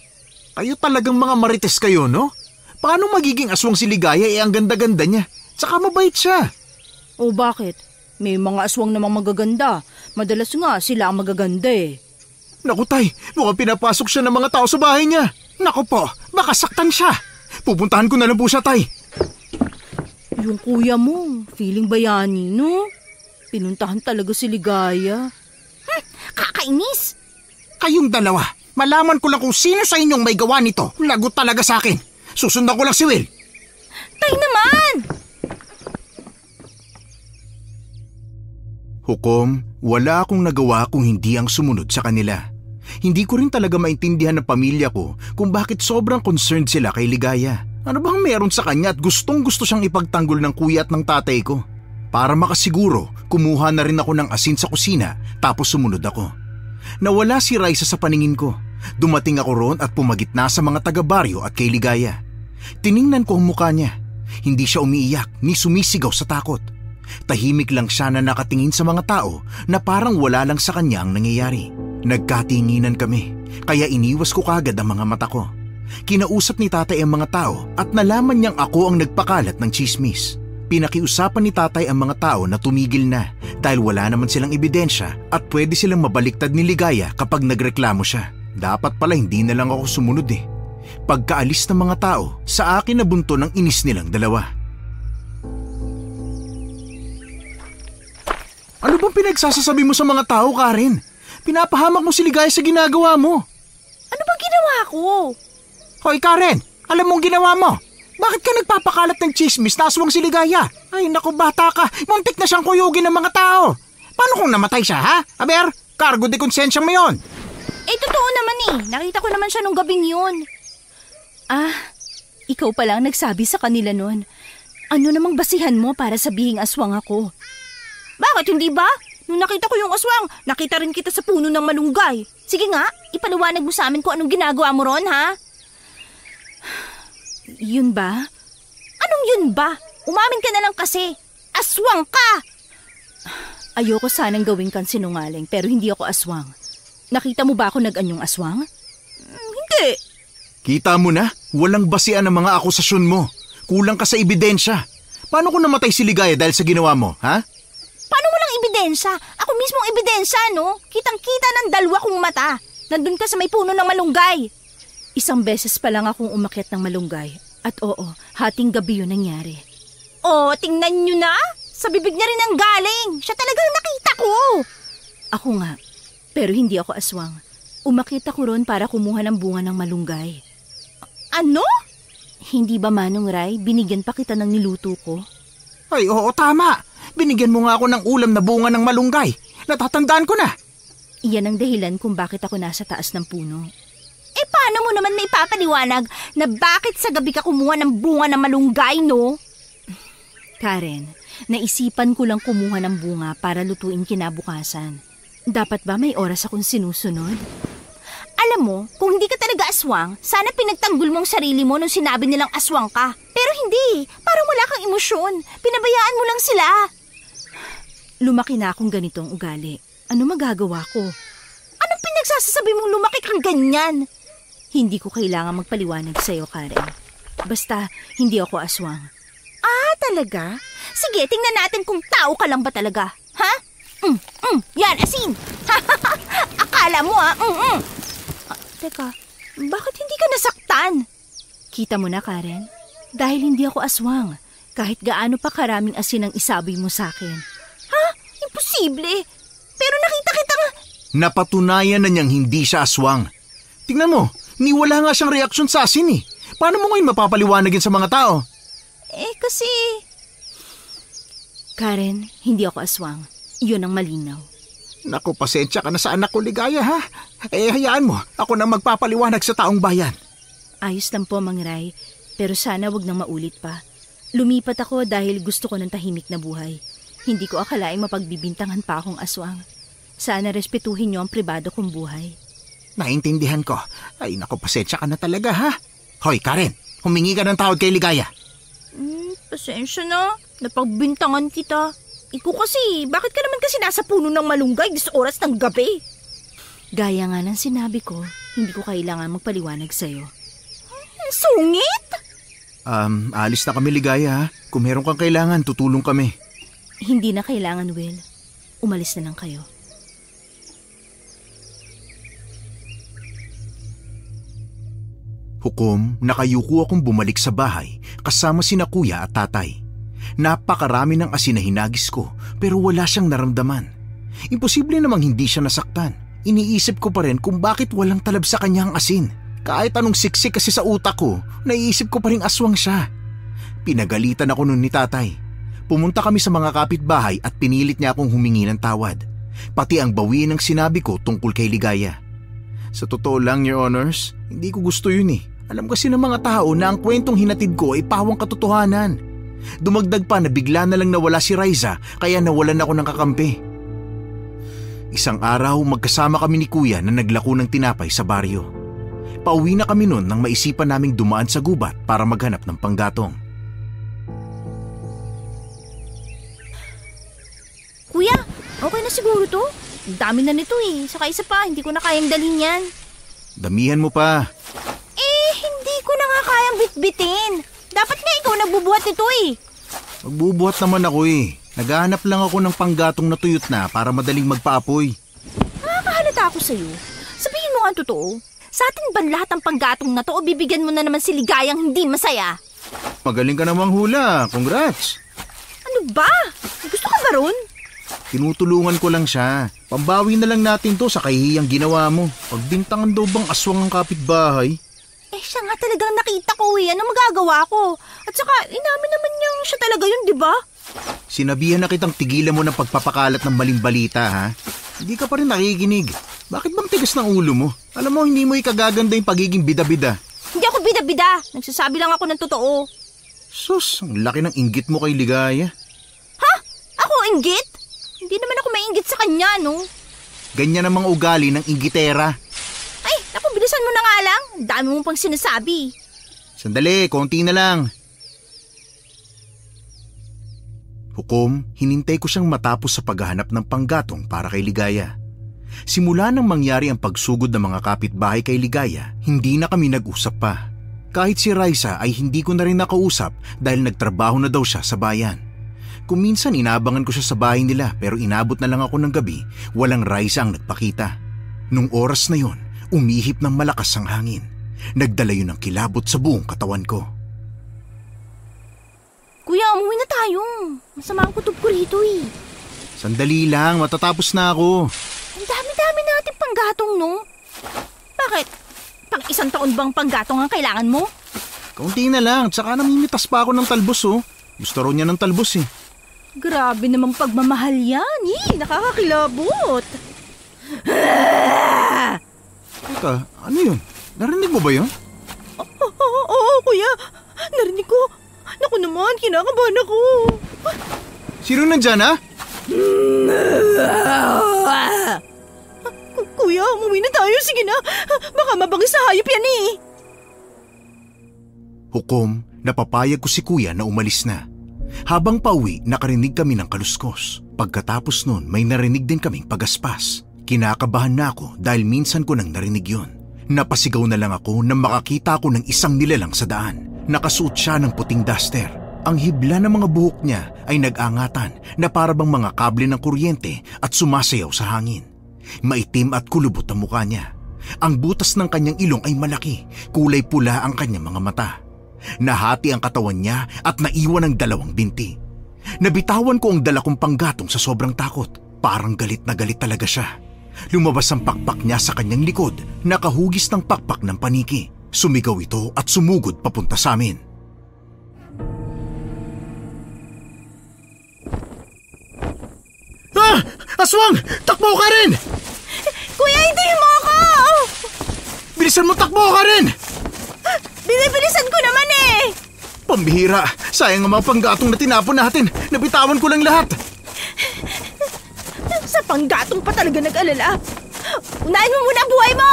Kayo talagang mga marites kayo, no? Paano magiging aswang si Ligaya ang ganda-ganda niya? Tsaka mabait siya. O bakit? May mga aswang namang magaganda. Madalas nga sila ang magaganda eh. Naku tay, mukhang pinapasok siya ng mga tao sa bahay niya. Naku po, baka saktan siya. Pupuntahan ko na lang po siya tay. Yung kuya mo, feeling bayani, no? Pinuntahan talaga si Ligaya. Kakainis! Kayong dalawa, malaman ko lang kung sino sa inyong may gawa nito. Lagot talaga sa akin. Susundan ko lang si Will. Tay naman! Hukom, wala akong nagawa kung hindi ang sumunod sa kanila. Hindi ko rin talaga maintindihan ng pamilya ko kung bakit sobrang concerned sila kay Ligaya. Ano bang meron sa kanya at gustong-gusto siyang ipagtanggol ng kuya at ng tatay ko? Para makasiguro, kumuha na rin ako ng asin sa kusina tapos sumunod ako. Nawala si Raisa sa paningin ko. Dumating ako roon at pumagitna sa mga taga-baryo at kay Ligaya. Tiningnan ko ang mukha niya. Hindi siya umiiyak ni sumisigaw sa takot. Tahimik lang siya na nakatingin sa mga tao na parang wala lang sa kanya ang nangyayari. Nagkatinginan kami, kaya iniwas ko kagad ang mga mata ko. Kinausap ni tatay ang mga tao at nalaman niyang ako ang nagpakalat ng tsismis. Pinakiusapan ni tatay ang mga tao na tumigil na dahil wala naman silang ebidensya at pwede silang mabaliktad ni Ligaya kapag nagreklamo siya. Dapat pala hindi na lang ako sumunod eh. Pagkaalis ng mga tao, sa akin nabunto ng inis nilang dalawa. Ano bang pinagsasasabi mo sa mga tao, Karen? Pinapahamak mo si Ligaya sa ginagawa mo. Ano bang ginawa ko? Hoy Karen, alam mong ginawa mo? Bakit ka nagpapakalat ng chismis na aswang si Ligaya? Ay naku bata ka, muntik na siyang kuyugin ng mga tao. Paano kung namatay siya ha? Aber, cargo de konsensya mo yon. Totoo naman eh. Nakita ko naman siya nung gabing yun. Ikaw pa lang nagsabi sa kanila nun. Ano namang basihan mo para sabihing aswang ako? Bakit hindi ba? Nung nakita ko yung aswang, nakita rin kita sa puno ng malunggay. Sige nga, ipaliwanag mo sa amin kung anong ginagawa mo ron, ha? Yun ba? Anong yun ba? Umamin ka na lang kasi. Aswang ka! Ayoko sanang gawin kang sinungaling pero hindi ako aswang. Nakita mo ba ako nag-anyong aswang? Hindi. Kita mo na, walang basian ang mga akusasyon mo. Kulang ka sa ebidensya. Paano kung namatay si Ligaya dahil sa ginawa mo, ha? Paano walang ebidensya? Ako mismong ebidensya, no? Kitang-kita ng dalawa kong mata. Nandun ka sa may puno ng malunggay. Isang beses pa lang akong umakyat ng malunggay. At oo, hating gabi yun nangyari. Oh, tingnan nyo na! Sa bibig niya rin ang galing. Siya talagang nakita ko. Ako nga, pero hindi ako aswang. Umakyat ako ron para kumuha ng bunga ng malunggay. Ano? Hindi ba Manong Ray, binigyan pa kita ng niluto ko? Ay oo tama, binigyan mo nga ako ng ulam na bunga ng malunggay. Natatandaan ko na. Iyan ang dahilan kung bakit ako nasa taas ng puno. Paano mo naman may papaliwanag na bakit sa gabi ka kumuha ng bunga ng malunggay, no? Karen, naisipan ko lang kumuha ng bunga para lutuin kinabukasan. Dapat ba may oras akong sinusunod? Alam mo, kung hindi ka talaga aswang, sana pinagtanggol mo ang sarili mo nung sinabi nilang aswang ka. Pero hindi, parang wala kang emosyon. Pinabayaan mo lang sila. Lumaki na akong ganitong ugali. Ano magagawa ko? Anong pinagsasasabi mong lumaki kang ganyan? Hindi ko kailangan magpaliwanag sa'yo, Karen. Basta, hindi ako aswang. Talaga? Sige, tingnan natin kung tao ka lang ba talaga. Ha? Yan, asin! Akala mo, ha? Teka, bakit hindi ka nasaktan? Kita mo na, Karen? Dahil hindi ako aswang. Kahit gaano pa karaming asin ang isabi mo sa akin. Ha? Imposible! Pero nakita kitang... Napatunayan na niyang hindi siya aswang. Tingnan mo, niwala nga siyang reaksyon sa asin eh. Paano mo ngayon mapapaliwanagin sa mga tao? Kasi... Karen, hindi ako aswang. Yun ang malinaw. Naku, pasensya ka na sa anak ko, Ligaya, ha? Hayaan mo, ako na magpapaliwanag sa taong bayan. Ayos lang po, Mang Ray. Pero sana wag nang maulit pa. Lumipat ako dahil gusto ko ng tahimik na buhay. Hindi ko akalaing mapagbibintangan pa akong aswang. Sana respetuhin niyo ang pribado kong buhay. Naintindihan ko. Ay, naku, pasensya ka na talaga, ha? Hoy, Karen, humingi ka ng tawad kay Ligaya. Pasensya na. Napagbintangan kita. Ikaw kasi, bakit ka naman kasi nasa puno ng malunggay 10 oras ng gabi? Gaya nga ng sinabi ko, hindi ko kailangan magpaliwanag sa'yo. Sungit? Alis na kami, Ligaya, ha? Kung meron kang kailangan, tutulong kami. Hindi na kailangan, Will. Umalis na lang kayo. Hukom, nakayuko akong bumalik sa bahay kasama sina kuya at tatay. Napakarami ng asin na hinagis ko pero wala siyang naramdaman. Imposible namang hindi siya nasaktan. Iniisip ko pa rin kung bakit walang talab sa kanya ang asin. Kahit anong siksik kasi sa utak ko, naiisip ko pa rin aswang siya. Pinagalitan ako nun ni tatay. Pumunta kami sa mga kapitbahay at pinilit niya akong humingi ng tawad. Pati ang bawiin ng sinabi ko tungkol kay Ligaya. Sa totoo lang, Your Honors, hindi ko gusto yun eh. Alam kasi ng mga tao na ang kwentong hinatid ko ay pawang katotohanan. Dumagdag pa na bigla na lang nawala si Raisa kaya nawalan ako ng kakampi. Isang araw magkasama kami ni kuya na naglako ng tinapay sa baryo. Pauwi na kami noon nang maisipan naming dumaan sa gubat para maghanap ng panggatong. Kuya, okay na siguro to? Ang dami na nito eh. Saka isa pa, hindi ko na kayang dalhin yan. Damihan mo pa. Hindi ko na nga kayang bitbitin. Dapat nga ikaw nagbubuhat nito eh. Magbubuhat naman ako eh. Naghahanap lang ako ng panggatong na tuyot na para madaling magpaapoy. Nakakahalata ako sa'yo. Sabihin mo nga ang totoo. Sa atin ba lahat ng panggatong na to o bibigyan mo na naman si Ligayang hindi masaya? Magaling ka namang hula. Congrats. Ano ba? Gusto ka ba ron? Tinutulungan ko lang siya. Pambawi na lang natin to sa kahihiyang ginawa mo. Pagbintangan daw bang aswang ang kapitbahay? Siya nga talagang nakita ko eh. Ano magagawa ko? At saka, inamin naman niyang siya talaga yun, di ba? Sinabihan na kitang tigilan mo ng pagpapakalat ng maling balita, ha? Hindi ka pa rin nakikinig. Bakit bang tigas ng ulo mo? Alam mo, hindi mo ikagaganda yung pagiging bida-bida. Hindi ako bida-bida. Nagsasabi lang ako ng totoo. Sus, ang laki ng inggit mo kay Ligaya. Ha? Ako inggit? Hindi naman ako mainggit sa kanya, no? Ganyan namang ugali ng inggitera. Ay, naku, bilisan mo na nga lang. Ang dami mo pang sinasabi. Sandali, konti na lang. Hukom, hinintay ko siyang matapos sa paghahanap ng panggatong para kay Ligaya. Simula nang mangyari ang pagsugod ng mga kapitbahay kay Ligaya, hindi na kami nag-usap pa. Kahit si Raisa ay hindi ko na rin nakausap dahil nagtrabaho na daw siya sa bayan. Kung minsan inaabangan ko siya sa bahay nila pero inabot na lang ako ng gabi, walang Raisa ang nagpakita. Nung oras na yon, umihip ng malakas ang hangin. Nagdala yun ng kilabot sa buong katawan ko. Kuya, umuwi na tayo. Masama ang kutob ko rito eh. Sandali lang, matatapos na ako. Ang dami-dami natin panggatong, no? Bakit? Pang isang taon bang panggatong ang kailangan mo? Kaunti na lang, tsaka namimitas pa ako ng talbos oh. Gusto raw niya ng talbos eh. Grabe namang pagmamahal yan. Nakakakilabot. Teka, ano yun? Narinig mo ba yun? Oo, kuya. Narinig ko. Naku naman, kinakabahan ako. Sino nandyan ha? Kuya, umuwi na tayo. Sige na. Baka mabangis sa hayop yan eh. Hukom, napapayag ko si kuya na umalis na. Habang pauwi, nakarinig kami ng kaluskos. Pagkatapos nun, may narinig din kaming pagaspas. Kinakabahan na ako dahil minsan ko nang narinig yun. Napasigaw na lang ako nang makakita ako ng isang nilalang sa daan. Nakasuot siya ng puting duster. Ang hibla ng mga buhok niya ay nag-angatan na parabang mga kable ng kuryente at sumasayaw sa hangin. Maitim at kulubot ang mukha niya. Ang butas ng kanyang ilong ay malaki, kulay pula ang kanyang mga mata. Nahati ang katawan niya at naiwan ang dalawang binti. Nabitawan ko ang dala kong panggatong sa sobrang takot. Parang galit na galit talaga siya. Lumabas ang pakpak niya sa kanyang likod, nakahugis ng pakpak ng paniki. Sumigaw ito at sumugod papunta sa amin. Ah! Aswang! Takbo ka rin! Kuya, hintayin mo ako! Bilisan mo, takbo ka rin! Binibilisan ko naman eh! Pambihira! Sayang ang mga panggatong na tinapon natin. Nabitawan ko lang lahat. Sa panggatong pa talaga nag-alala. Unahin mo muna ang buhay mo!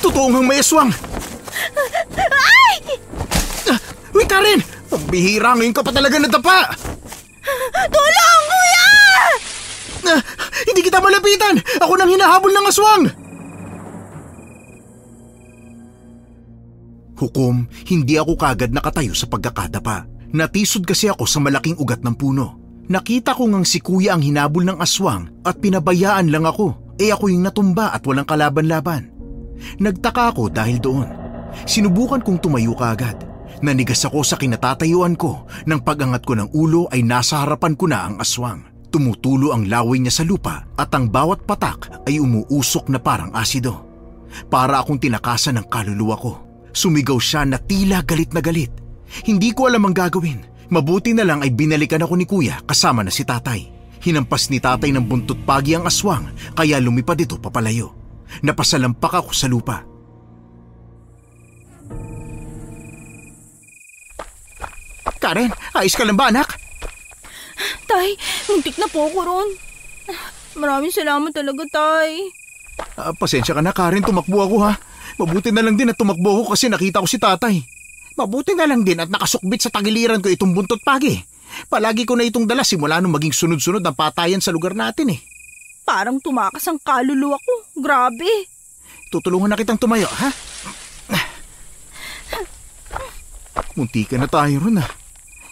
Totoo ngang may aswang. Ay! Uy, Karen! Pambihira, ngayon ka pa talaga nadapa. Tulong, kuya! Hindi kita malapitan! Ako nang hinahabol ng aswang! Hukom, hindi ako kagad nakatayo sa pagkakadapa. Natisod kasi ako sa malaking ugat ng puno. Nakita ko ngang si kuya ang hinabol ng aswang at pinabayaan lang ako. Ako yung natumba at walang kalaban-laban. Nagtaka ako dahil doon. Sinubukan kong tumayo kaagad. Nanigas ako sa kinatatayuan ko. Nang pag-angat ko ng ulo ay nasa harapan ko na ang aswang. Tumutulo ang laway niya sa lupa at ang bawat patak ay umuusok na parang asido. Para akong tinakasan ng kaluluwa ko. Sumigaw siya na tila galit na galit. Hindi ko alam ang gagawin. Mabuti na lang ay binalikan ako ni kuya kasama na si tatay. Hinampas ni tatay ng buntot pagi ang aswang kaya lumipad ito papalayo. Napasalampak ako sa lupa. Karen, ayos ka lang ba anak? Tay, muntik na po ako ron. Maraming salamat talaga, Tay. Pasensya ka na Karen, tumakbo ako ha. Mabuti na lang din at tumakbo ako kasi nakita ko si tatay. Mabuti na lang din at nakasukbit sa tagiliran ko itong buntot pagi. Palagi ko na itong dala simula nung maging sunod-sunod ang patayan sa lugar natin eh. Parang tumakas ang kaluluwa ko. Grabe. Tutulungan na kitang tumayo, ha? Munti ka na tayo ron ah.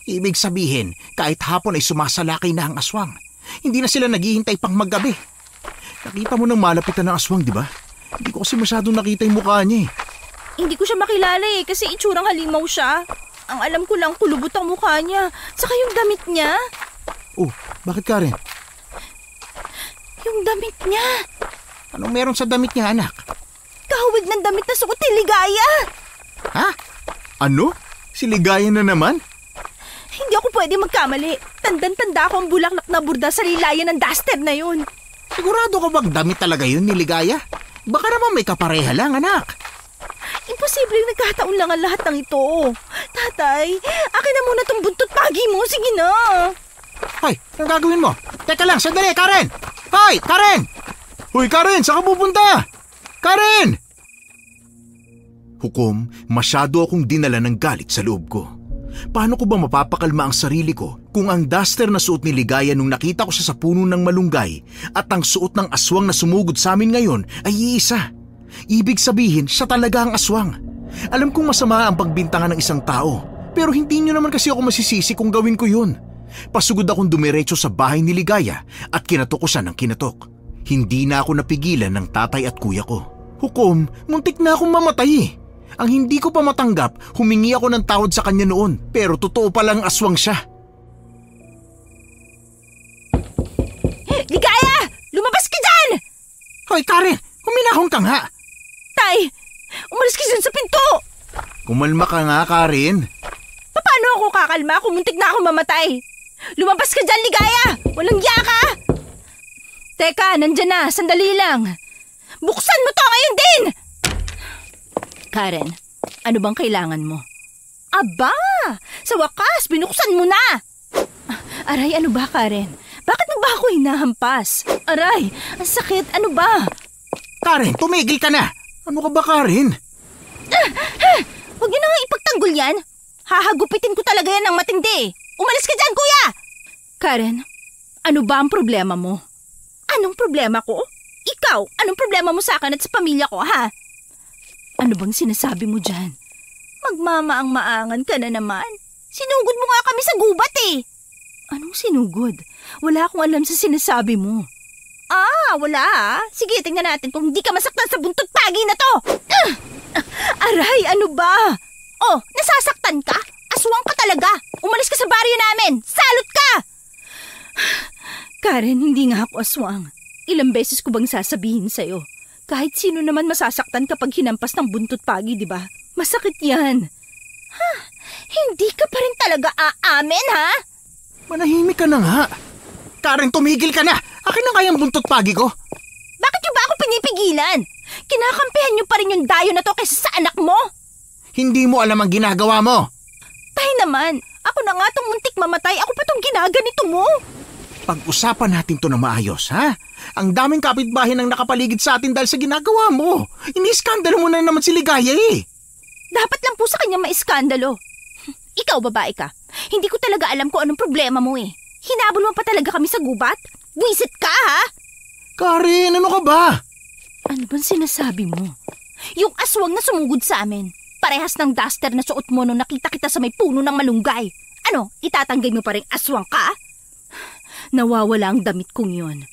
Ibig sabihin, kahit hapon ay sumasalakay na ang aswang. Hindi na sila naghihintay pang maggabi. Nakita mo nang malapitan ng aswang, di ba? Hindi ko kasi masyadong nakita yung mukha niya eh. Hindi ko siya makilala kasi itsurang halimaw siya. Ang alam ko lang kulubot ang mukha niya. Saka yung damit niya. Oh, bakit Karen? Yung damit niya. Anong meron sa damit niya, anak? Kahawig ng damit na suot ni Ligaya. Ha? Ano? Si Ligaya na naman? Hindi ako pwede magkamali. Tandang-tanda ako ang bulaklak na burda sa lilayan ng duster na yun. Sigurado ka bang damit talaga yun ni Ligaya? Baka naman may kapareha lang, anak. Imposibleng nagkataon lang ang lahat ng ito. Tatay, akin na muna tong buntot pagi mo. Sige na. Hoy, anong gagawin mo? Teka lang, sandali, Karen! Hoy, Karen! Hoy, Karen, saan ka pupunta? Karen! Hukom, masyado akong dinala ng galit sa loob ko. Paano ko ba mapapakalma ang sarili ko kung ang duster na suot ni Ligaya nung nakita ko siya sa puno ng malunggay at ang suot ng aswang na sumugod sa amin ngayon ay iisa? Ibig sabihin, siya talaga ang aswang. Alam kong masama ang pagbintangan ng isang tao, pero hindi nyo naman kasi ako masisisi kung gawin ko yun. Pasugod akong dumiretso sa bahay ni Ligaya at kinatok ko siya ng kinatok. Hindi na ako napigilan ng tatay at kuya ko. Hukom, muntik na akong mamatay eh. Ang hindi ko pa matanggap, humingi ako ng tawad sa kanya noon, pero totoo palang aswang siya. Ligaya! Lumabas ka dyan! Hoy, Karen! Huminahon ka nga! Tay, umalis ka dyan sa pinto! Kumalma ka nga, Karen. Paano ako kakalma kung muntik na ako mamatay? Lumabas ka dyan, Ligaya! Walang iya ka! Teka, nandyan na. Sandali lang. Buksan mo to ngayon din! Karen, ano bang kailangan mo? Aba! Sa wakas, binuksan mo na! Aray, ano ba, Karen? Bakit mo ba ako hinahampas? Aray, ang sakit. Ano ba? Karen, tumigil ka na! Ano ka ba, Karen? Huwag niyo na nga ipagtanggol yan. Hahagupitin ko talaga yan ng matindi. Umalis ka dyan, kuya! Karen, ano ba ang problema mo? Anong problema ko? Ikaw, anong problema mo sa akin at sa pamilya ko, ha? Ano bang sinasabi mo dyan? Magmamaang-maangan ka na naman. Sinugod mo nga kami sa gubat eh. Anong sinugod? Wala akong alam sa sinasabi mo. Wala ah. Sige, tingnan natin kung hindi ka masaktan sa buntot pagi na to. Aray, ano ba? Oh, nasasaktan ka? Aswang ka talaga. Umalis ka sa baryo namin. Salot ka! Karen, hindi nga ako aswang. Ilang beses ko bang sasabihin sa'yo? Kahit sino naman masasaktan kapag hinampas ng buntot pagi, di ba? Masakit yan. Hindi ka pa rin talaga aamin, ha? Manahimik ka na nga. Karen, tumigil ka na. Akin na kayang buntot pagi ko. Bakit niyo ba ako pinipigilan? Kinakampihan niyo pa rin yung dayo na to kaysa sa anak mo? Hindi mo alam ang ginagawa mo. Tay naman, ako na nga tong muntik mamatay. Ako pa tong ginaganito mo. Pag-usapan natin to na maayos, ha? Ang daming kapitbahay nang nakapaligid sa atin dahil sa ginagawa mo. Iniiskandalo mo na naman si Ligaya eh. Dapat lang po sa kanya maiskandalo. Ikaw, babae ka. Hindi ko talaga alam kung anong problema mo eh. Hinabol mo pa talaga kami sa gubat? Wisit ka, ha? Karen, ano ka ba? Ano bang sinasabi mo? Yung aswang na sumugod sa amin. Parehas ng duster na suot mo nung nakita kita sa may puno ng malunggay. Ano, itatanggay mo pa rin aswang ka? Nawawala ang damit kong yun.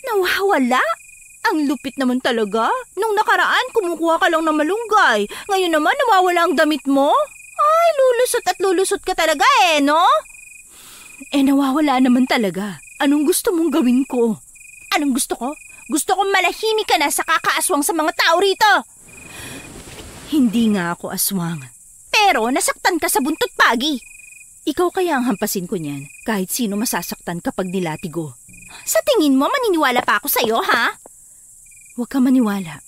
Nawawala? Ang lupit naman talaga. Nung nakaraan, kumukuha ka lang ng malunggay. Ngayon naman, nawawala ang damit mo? Ay, lulusot at lulusot ka talaga no? Nawawala naman talaga. Anong gusto mong gawin ko? Anong gusto ko? Gusto kong malahimik ka na sa kakaaswang sa mga tao rito. Hindi nga ako aswang. Pero nasaktan ka sa buntot pagi. Ikaw kaya ang hampasin ko niyan, kahit sino masasaktan kapag nilatigo. Sa tingin mo, maniniwala pa ako sa'yo, ha? Huwag ka maniwala.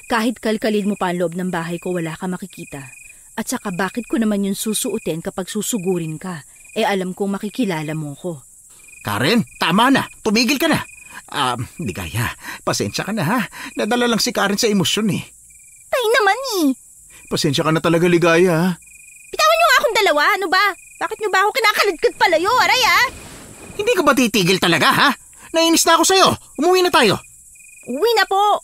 Kahit kalkalin mo pa ang loob ng bahay ko, wala ka makikita. At saka bakit ko naman yun susuotin kapag susugurin ka? Alam kong makikilala mo ko. Karen, tama na. Tumigil ka na. Ligaya, pasensya ka na ha. Nadala lang si Karen sa emosyon eh. Tay naman Pasensya ka na talaga, Ligaya ha. Bitawan niyo nga akong dalawa, ano ba? Bakit niyo ba ako kinakaladkad palayo, aray Hindi ka ba titigil talaga ha? Nainis na ako sa'yo. Umuwi na tayo. Uwi na po.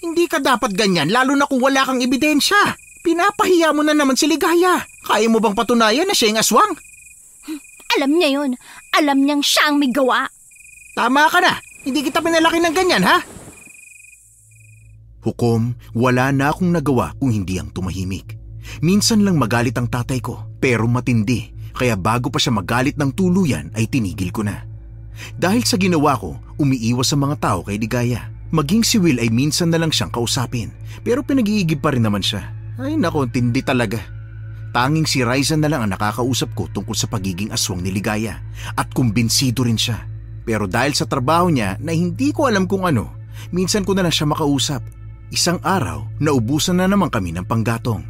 Hindi ka dapat ganyan, lalo na kung wala kang ebidensya. Pinapahiya mo na naman si Ligaya. Kaya mo bang patunayan na siya yung aswang? Alam niya yun. Alam niyang siya ang may gawa. Tama ka na. Hindi kita pinalaki ng ganyan, ha? Hukom, wala na akong nagawa kung hindi ang tumahimik. Minsan lang magalit ang tatay ko, pero matindi. Kaya bago pa siya magalit ng tuluyan ay tinigil ko na. Dahil sa ginawa ko, umiiwas sa mga tao kay Ligaya. Maging si Will ay minsan na lang siyang kausapin, pero pinag-iigib pa rin naman siya. Ay nako, tindi talaga. Tanging si Ryza na lang ang nakakausap ko tungkol sa pagiging aswang ni Ligaya at kumbinsido rin siya. Pero dahil sa trabaho niya na hindi ko alam kung ano, minsan ko na lang siya makausap. Isang araw, naubusan na naman kami ng panggatong.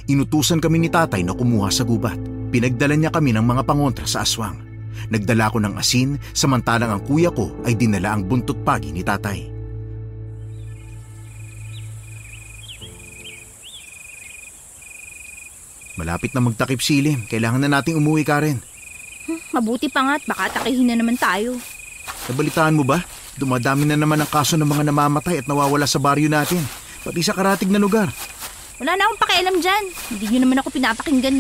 Inutusan kami ni tatay na kumuha sa gubat. Pinagdala niya kami ng mga pangontra sa aswang. Nagdala ko ng asin, samantalang ang kuya ko ay dinala ang buntot pagi ni tatay. Malapit na magtakip silim. Kailangan na nating umuwi, Karen. Mabuti pa nga at baka takihin na naman tayo. Nabalitaan mo ba? Dumadami na naman ang kaso ng mga namamatay at nawawala sa baryo natin. Pati sa karatig na lugar. Wala na akong pakialam dyan. Hindi nyo naman ako pinapakinggan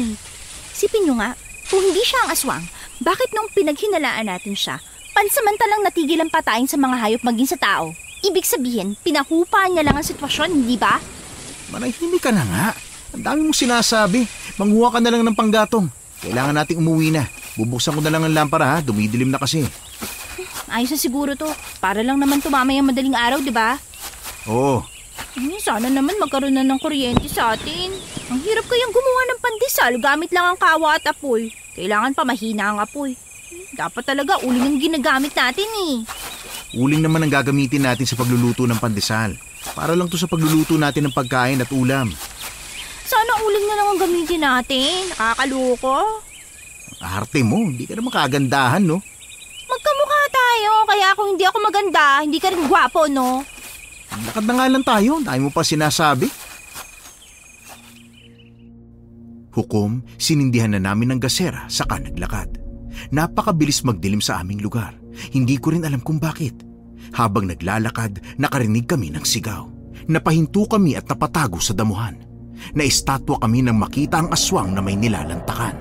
Isipin nyo nga, kung hindi siya ang aswang, bakit nung pinaghinalaan natin siya, pansamantalang natigil ang patayin sa mga hayop maging sa tao? Ibig sabihin, pinahupaan niya lang ang sitwasyon, hindi ba? Manahimik ka na nga. Ang dami mong sinasabi. Manghuha ka na lang ng panggatong. Kailangan nating umuwi na. Bubuksan ko na lang ang lampara ha. Dumidilim na kasi. Ayos na siguro to. Para lang naman tumamay ang madaling araw, di ba? Oo. Sana naman magkaroon na ng kuryente sa atin. Ang hirap kayang gumawa ng pandesal gamit lang ang kawa at apoy. Kailangan pa mahina ang apoy. Dapat talaga uling ang ginagamit natin Uling naman ang gagamitin natin sa pagluluto ng pandesal. Para lang to sa pagluluto natin ng pagkain at ulam. Sana uling na lang ang gamitin natin. Nakakaloko. Arte mo, hindi ka naman kagandahan, no? Magkamukha tayo, kaya kung hindi ako maganda, hindi ka rin gwapo, no? Lakad na nga lang tayo, dahil mo pa sinasabi. Hukom, sinindihan na namin ng gasera saka naglakad. Napakabilis magdilim sa aming lugar. Hindi ko rin alam kung bakit. Habang naglalakad, nakarinig kami ng sigaw. Napahinto kami at napatago sa damuhan. Naistatwa kami nang makita ang aswang na may nilalantakan.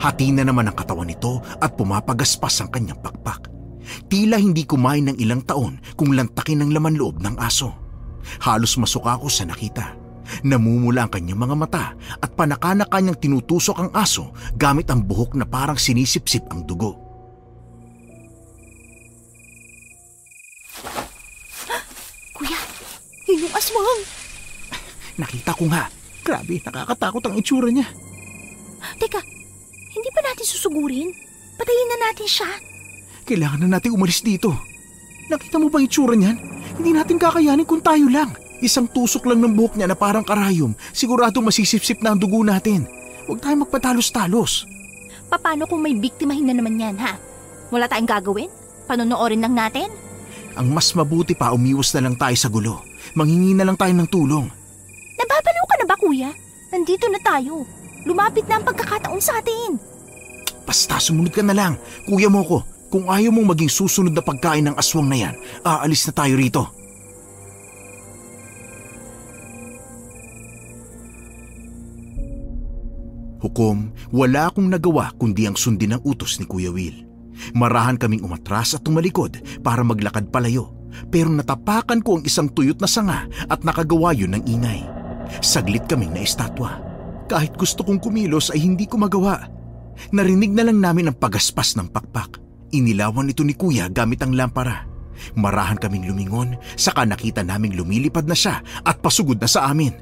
Hati na naman ang katawan nito at pumapagaspas ang kanyang pakpak. Tila hindi kumain ng ilang taon kung lantakin ang laman loob ng aso. Halos masuka ako sa nakita. Namumula ang kanyang mga mata at panaka-naka niyang tinutusok ang aso gamit ang buhok na parang sinisipsip ang dugo. Kuya, yun yung aswang. Nakita ko nga. Grabe, nakakatakot ang itsura niya. Teka, hindi pa natin susugurin? Patayin na natin siya. Kailangan na natin umalis dito. Nakita mo ba ang itsura niyan? Hindi natin kakayanin kung tayo lang. Isang tusok lang ng buhok niya na parang karayom. Sigurado masisipsip na ang dugo natin. Huwag tayong magpatalos-talos. Paano kung may biktimahin na naman yan, ha? Wala tayong gagawin? Panonoorin lang natin? Ang mas mabuti pa, umiwas na lang tayo sa gulo. Manghingi na lang tayo ng tulong. Nababaliw ka na ba, kuya? Nandito na tayo. Lumapit na ang pagkakataon sa atin. Basta sumunod ka na lang. Kuya mo ko, kung ayaw mong maging susunod na pagkain ng aswang na yan, aalis na tayo rito. Hukom, wala akong nagawa kundi ang sundin ang utos ni Kuya Will. Marahan kaming umatras at tumalikod para maglakad palayo, pero natapakan ko ang isang tuyot na sanga at nakagawa yun ng ingay. Saglit kaming naistatwa. Kahit gusto kong kumilos ay hindi ko magawa. Narinig na lang namin ang pagaspas ng pakpak. Inilawan ito ni Kuya gamit ang lampara. Marahan kaming lumingon, saka nakita naming lumilipad na siya at pasugod na sa amin.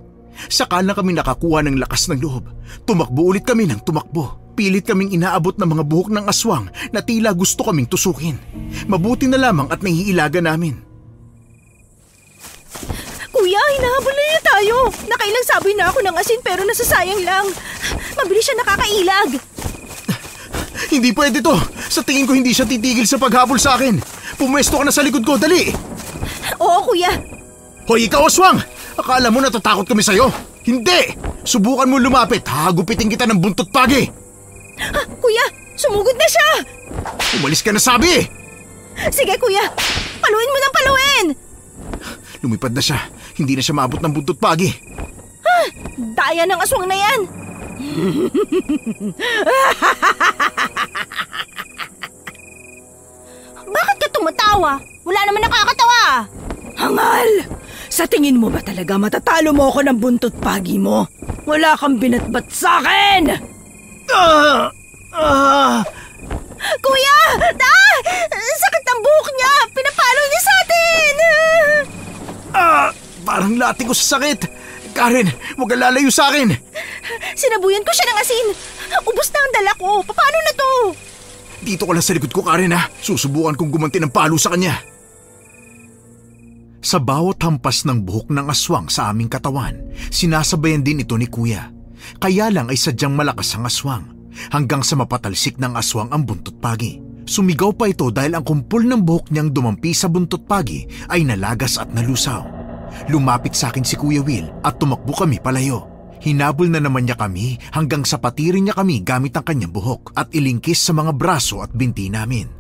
Saka na kami nakakuha ng lakas ng loob. Tumakbo ulit kami ng tumakbo. Pilit kaming inaabot ng mga buhok ng aswang na tila gusto kaming tusukin. Mabuti na lamang at nahihilaga namin. Kuya, hinahabol na niya tayo. Nakailang saboy na ako ng asin pero nasasayang lang. Mabilis siya nakakailag. Hindi pwede to. Sa tingin ko hindi siya titigil sa paghabol sa akin. Pumwesto ka na sa likod ko, dali. Oo, kuya. Hoy, ikaw aswang! Akala mo natatakot kami sa'yo? Hindi! Subukan mo lumapit, hagupitin kita ng buntot pagi. Kuya, sumugod na siya. Umalis ka na sabi! Sige, kuya. Paluin mo ng paluin. Lumipad na siya. Hindi na siya maabot ng buntot pagi. Daya ng aswang na yan. Bakit ka tumatawa? Wala naman nakakatawa. Hangal! Sa tingin mo ba talaga matatalo mo ako ng buntot pagi mo? Wala kang binatbat sa akin! Kuya! Sakit ang buhok niya! Pinapalo niya sa atin! Parang lati ko sa sakit. Karen, huwag ka lalayo sa akin. Sinabuyan ko siya ng asin. Ubus na ang dala ko. Paano na to? Dito ka lang sa likod ko, Karen, ha? Susubukan kong gumanti ng palo sa kanya. Sa bawat hampas ng buhok ng aswang sa aming katawan, sinasabayan din ito ni Kuya. Kaya lang ay sadyang malakas ang aswang, hanggang sa mapatalsik ng aswang ang buntot pagi. Sumigaw pa ito dahil ang kumpol ng buhok niyang dumampi sa buntot pagi ay nalagas at nalusaw. Lumapit sa akin si Kuya Will at tumakbo kami palayo. Hinabol na naman niya kami hanggang sa patirin niya kami gamit ang kanyang buhok at ilingkis sa mga braso at binti namin.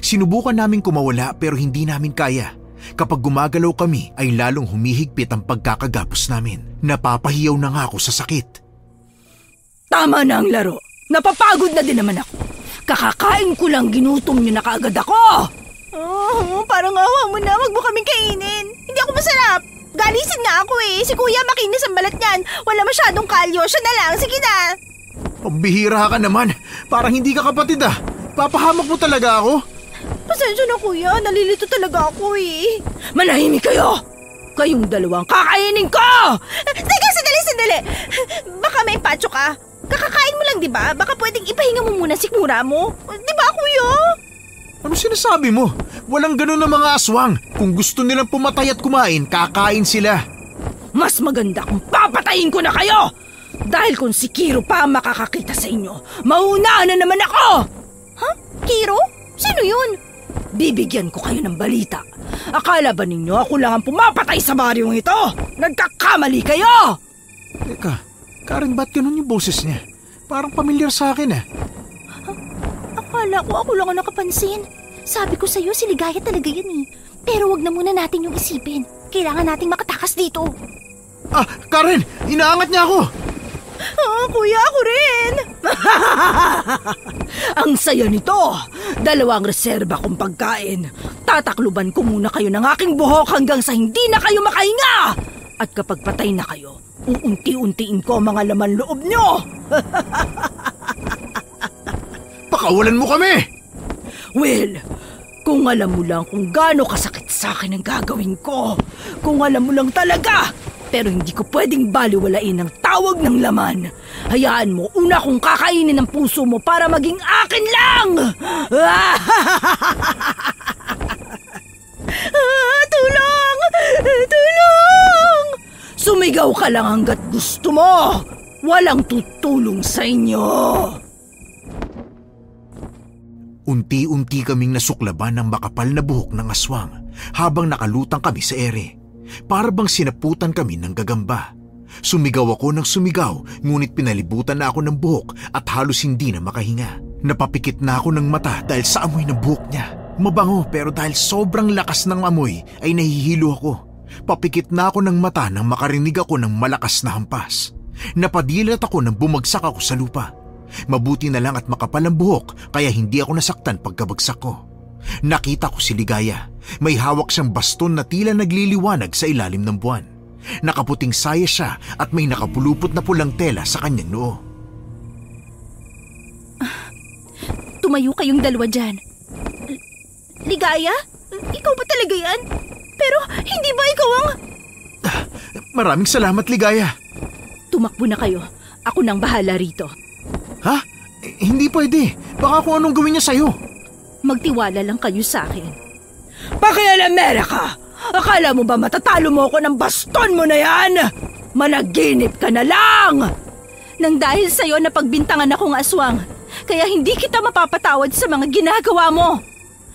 Sinubukan namin kumawala pero hindi namin kaya. Kapag gumagalaw kami ay lalong humihigpit ang pagkakagapos namin. Napapahiyaw na nga ako sa sakit. Tama na ang laro. Napapagod na din naman ako. Kakakain ko lang, ginutom niyo na kaagad ako. Parang awa mo na, wag mo kaming kainin. Hindi ako masarap. Galisin nga ako eh. Si Kuya makinis ang balat niyan. Wala masyadong kalyo. Siya na lang. Sige na. Pambihira ka naman. Parang hindi ka kapatid ah. Papahamak mo talaga ako. Pasensya na Kuya. Nalilito talaga ako eh. Manahimik kayo! Kayong dalawang kakainin ko! Teka, sandali. Baka may patso ka. Kakakain mo lang, di ba? Baka pwedeng ipahinga mo muna sikmura mo. Di ba, Kuya? Ano sinasabi mo? Walang ganun ng mga aswang. Kung gusto nilang pumatay at kumain, kakain sila. Mas maganda kung papatayin ko na kayo! Dahil kung si Kiro pa ang makakakita sa inyo, maunahan na naman ako! Ha? Kiro? Sino yun? Bibigyan ko kayo ng balita. Akala ba ninyo ako lang ang pumapatay sa baryong ito? Nagkakamali kayo! Teka, Karen, ba't ganun yung boses niya? Parang pamilyar sa akin ah. Akala ko ako lang ang nakapansin. Sabi ko sa'yo, si Ligaya talaga yan eh. Pero wag na muna natin yung isipin. Kailangan nating makatakas dito. Karen! Inaangat niya ako! Kuya, ako rin! Ang saya nito! 2 reserba kong pagkain. Tatakluban ko muna kayo ng aking buhok hanggang sa hindi na kayo makahinga! At kapag patay na kayo, uunti-untiin ko ang mga laman loob nyo! Pakawalan mo kami! Will, kung alam mo lang kung gaano kasakit sa akin ang gagawin ko. Kung alam mo lang talaga! Pero hindi ko pwedeng baliwalain ang tawag ng laman. Hayaan mo, una kong kakainin ang puso mo para maging akin lang! Tulong! Tulong! Sumigaw ka lang hanggat gusto mo! Walang tutulong sa inyo! Unti-unti kaming nasuklaban ng makapal na buhok ng aswang habang nakalutang kami sa ere. Para bang sinaputan kami ng gagamba. Sumigaw ako ng sumigaw, ngunit pinalibutan na ako ng buhok at halos hindi na makahinga. Napapikit na ako ng mata dahil sa amoy ng buhok niya. Mabango pero dahil sobrang lakas ng amoy ay nahihilo ako. Papikit na ako ng mata nang makarinig ako ng malakas na hampas. Napadilat ako nang bumagsak ako sa lupa. Mabuti na lang at makapal ang buhok kaya hindi ako nasaktan pagkabagsak ko. Nakita ko si Ligaya. May hawak siyang baston na tila nagliliwanag sa ilalim ng buwan. Nakaputing saya siya at may nakapulupot na pulang tela sa kanyang noo. Tumayo kayong dalawa dyan. Ligaya? Ikaw ba talaga yan? Pero hindi ba ikaw ang... Maraming salamat, Ligaya. Tumakbo na kayo. Ako nang bahala rito. Ha? Hindi pwede. Baka kung anong gawin niya sa'yo. Magtiwala lang kayo sa akin. Pakialamera ka! Akala mo ba matatalo mo ako ng baston mo na yan? Managinip ka na lang! Nang dahil sa'yo na pagbintangan akong aswang, kaya hindi kita mapapatawad sa mga ginagawa mo.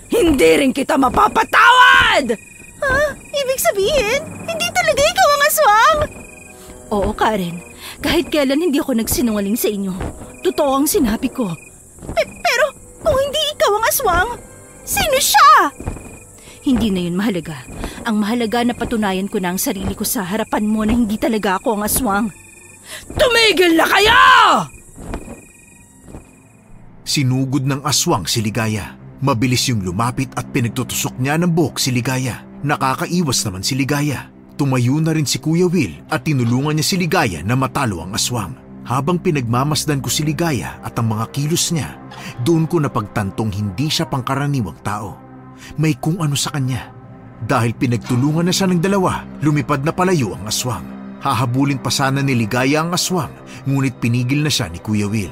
Hindi rin kita mapapatawad! Ha? Ibig sabihin, hindi talaga ikaw ang aswang? Oo, Karen. Kahit kailan hindi ako nagsinungaling sa inyo. Totoo ang sinabi ko. Pero kung hindi ikaw ang aswang, sino siya? Hindi na yun mahalaga. Ang mahalaga na patunayan ko na ang sarili ko sa harapan mo na hindi talaga ako ang aswang. Tumigil na kayo! Sinugod ng aswang si Ligaya. Mabilis yung lumapit at pinagtutusok niya ng buhok si Ligaya. Nakakaiwas naman si Ligaya. Tumayo na rin si Kuya Will at tinulungan niya si Ligaya na matalo ang aswang. Habang pinagmamasdan ko si Ligaya at ang mga kilos niya, doon ko napagtantong hindi siya pangkaraniwang tao. May kung ano sa kanya. Dahil pinagtulungan na siya ng dalawa, lumipad na palayo ang aswang. Hahabulin pa sana ni Ligaya ang aswang, ngunit pinigil na siya ni Kuya Will.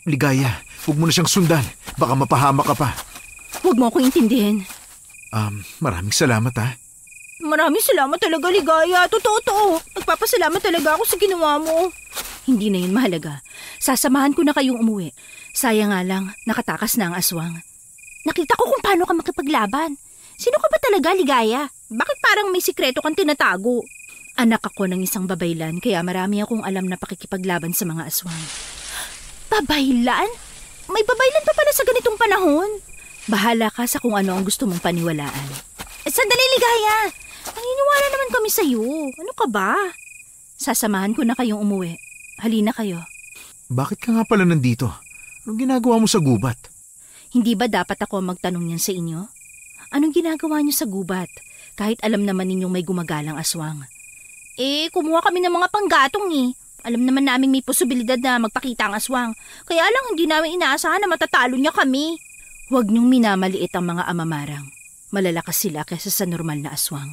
Ligaya, huwag mo na siyang sundan. Baka mapahama ka pa. Huwag mo akong intindihin. Maraming salamat ha. Maraming salamat talaga, Ligaya. Totoo. Nagpapasalamat talaga ako sa ginawa mo. Hindi na yun mahalaga. Sasamahan ko na kayong umuwi. Sayang nga lang, nakatakas na ang aswang. Nakita ko kung paano ka makipaglaban. Sino ka ba talaga, Ligaya? Bakit parang may sikreto kang tinatago? Anak ako ng isang babaylan, kaya marami akong alam na pakikipaglaban sa mga aswang. Babaylan? May babaylan pa pala sa ganitong panahon? Bahala ka sa kung ano ang gusto mong paniwalaan. Sandali, Ligaya! Naniniwala naman kami sa'yo. Ano ka ba? Sasamahan ko na kayong umuwi. Halina kayo. Bakit ka nga pala nandito? Anong ginagawa mo sa gubat? Hindi ba dapat ako magtanong yan sa inyo? Anong ginagawa niyo sa gubat? Kahit alam naman ninyong may gumagalang aswang. Kumuha kami ng mga panggatong Alam naman namin may posibilidad na magpakita ang aswang. Kaya lang hindi namin inaasahan na matatalo niya kami. Huwag niyong minamaliit ang mga amamarang. Malalakas sila kaysa sa normal na aswang.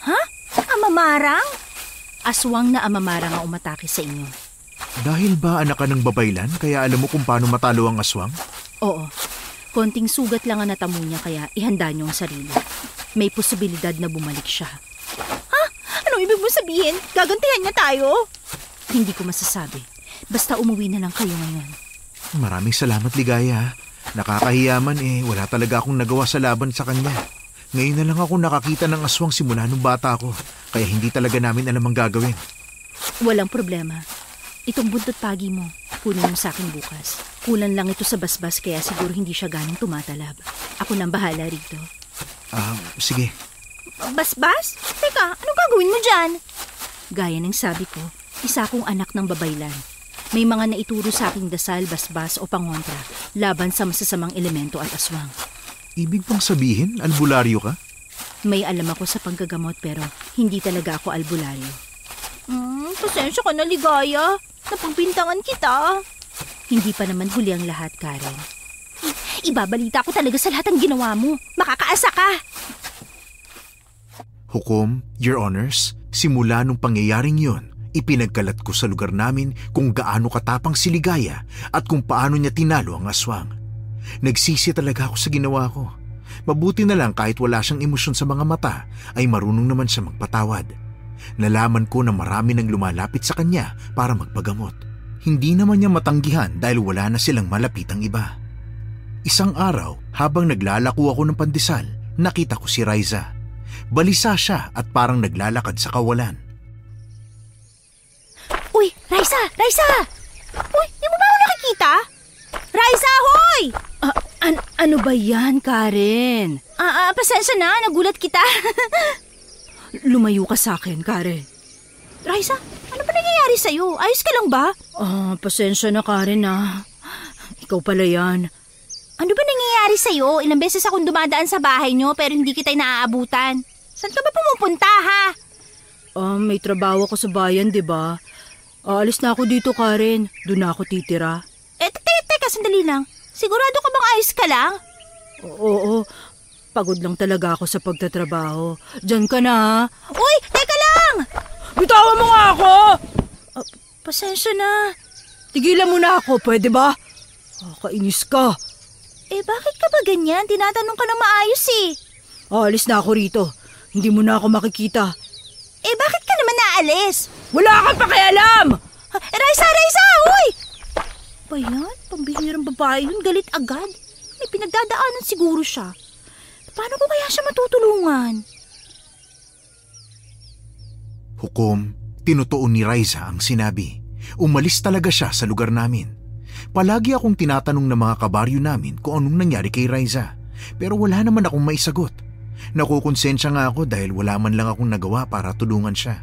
Ha? Amamarang? Aswang na amamarang ang umatake sa inyo. Dahil ba anak ka ng babaylan kaya alam mo kung paano matalo ang aswang? Oo. Konting sugat lang ang natamo niya kaya ihanda niyo ang sarili. May posibilidad na bumalik siya. Ha? Anong ibig mo sabihin? Gagantihan niya tayo? Hindi ko masasabi. Basta umuwi na lang kayo ngayon. Maraming salamat, Ligaya. Nakakahiyaman wala talaga akong nagawa sa laban sa kanya. Ngayon na lang ako nakakita ng aswang simula nung bata ko. Kaya hindi talaga namin alam ang gagawin. Walang problema. Itong buntot pagi mo, kunin mo sa akin bukas. Kulang lang ito sa basbas kaya siguro hindi siya ganong tumatalab. Ako nang bahala rito. Sige. Basbas? Teka, anong gagawin mo dyan? Gaya ng sabi ko, isa akong anak ng babaylan. May mga naituro sa aking dasal, basbas o pangontra laban sa masasamang elemento at aswang. Ibig bang sabihin, albularyo ka? May alam ako sa panggagamot pero hindi talaga ako albularyo. Pasensya ka na, Ligaya. Napagbintangan kita. Hindi pa naman huli ang lahat, Karen. Ibabalita ko talaga sa lahat ng ginawa mo. Makakaasa ka. Hukom, Your Honors, simula nung pangyayaring yon, ipinagkalat ko sa lugar namin kung gaano katapang si Ligaya at kung paano niya tinalo ang aswang. Nagsisi talaga ako sa ginawa ko. Mabuti na lang kahit wala siyang emosyon sa mga mata, ay marunong naman siya magpatawad. Nalaman ko na marami nang lumalapit sa kanya para magpagamot. Hindi naman niya matanggihan dahil wala na silang malapitang iba. Isang araw, habang naglalako ako ng pandesal, nakita ko si Raisa. Balisa siya at parang naglalakad sa kawalan. Uy, Raisa! Uy, di mo ba ako nakikita? Raisa, hoy! Ano ba yan, Karen? Pasensya na, nagulat kita. Lumayo ka sa akin, Karen. Raisa, ano ba nangyayari nangyayari sa'yo? Ayos ka lang ba? Pasensya na Karen Ikaw pala yan. Ano ba nangyayari sa'yo? Ilang beses akong dumadaan sa bahay nyo pero hindi kita naaabutan. Saan ka ba pumupunta, ha? May trabaho ko sa bayan, di ba? Aalis na ako dito, Karen. Doon na ako titira. Teka, sandali lang. Sigurado ka bang ayos ka lang? Oo. Pagod lang talaga ako sa pagtatrabaho. Diyan ka na, ha? Uy, teka lang! Bitawan mo nga ako! Pasensya na. Tigilan mo na ako, pwede ba? Kainis ka. Bakit ka ba ganyan? Tinatanong ka ng maayos eh. Alis na ako rito. Hindi mo na ako makikita. Bakit ka naman naalis? Wala kang pakialam! Raisa! Uy! Ba yan? Pambihirang babae yun. Galit agad. May pinagdadaanan siguro siya. Paano ko kaya siya matutulungan? Hukom, tinutuon ni Raisa ang sinabi. Umalis talaga siya sa lugar namin. Palagi akong tinatanong ng mga kabaryo namin kung anong nangyari kay Raisa. Pero wala naman akong maisagot. Nakukonsensya nga ako dahil wala man lang akong nagawa para tulungan siya.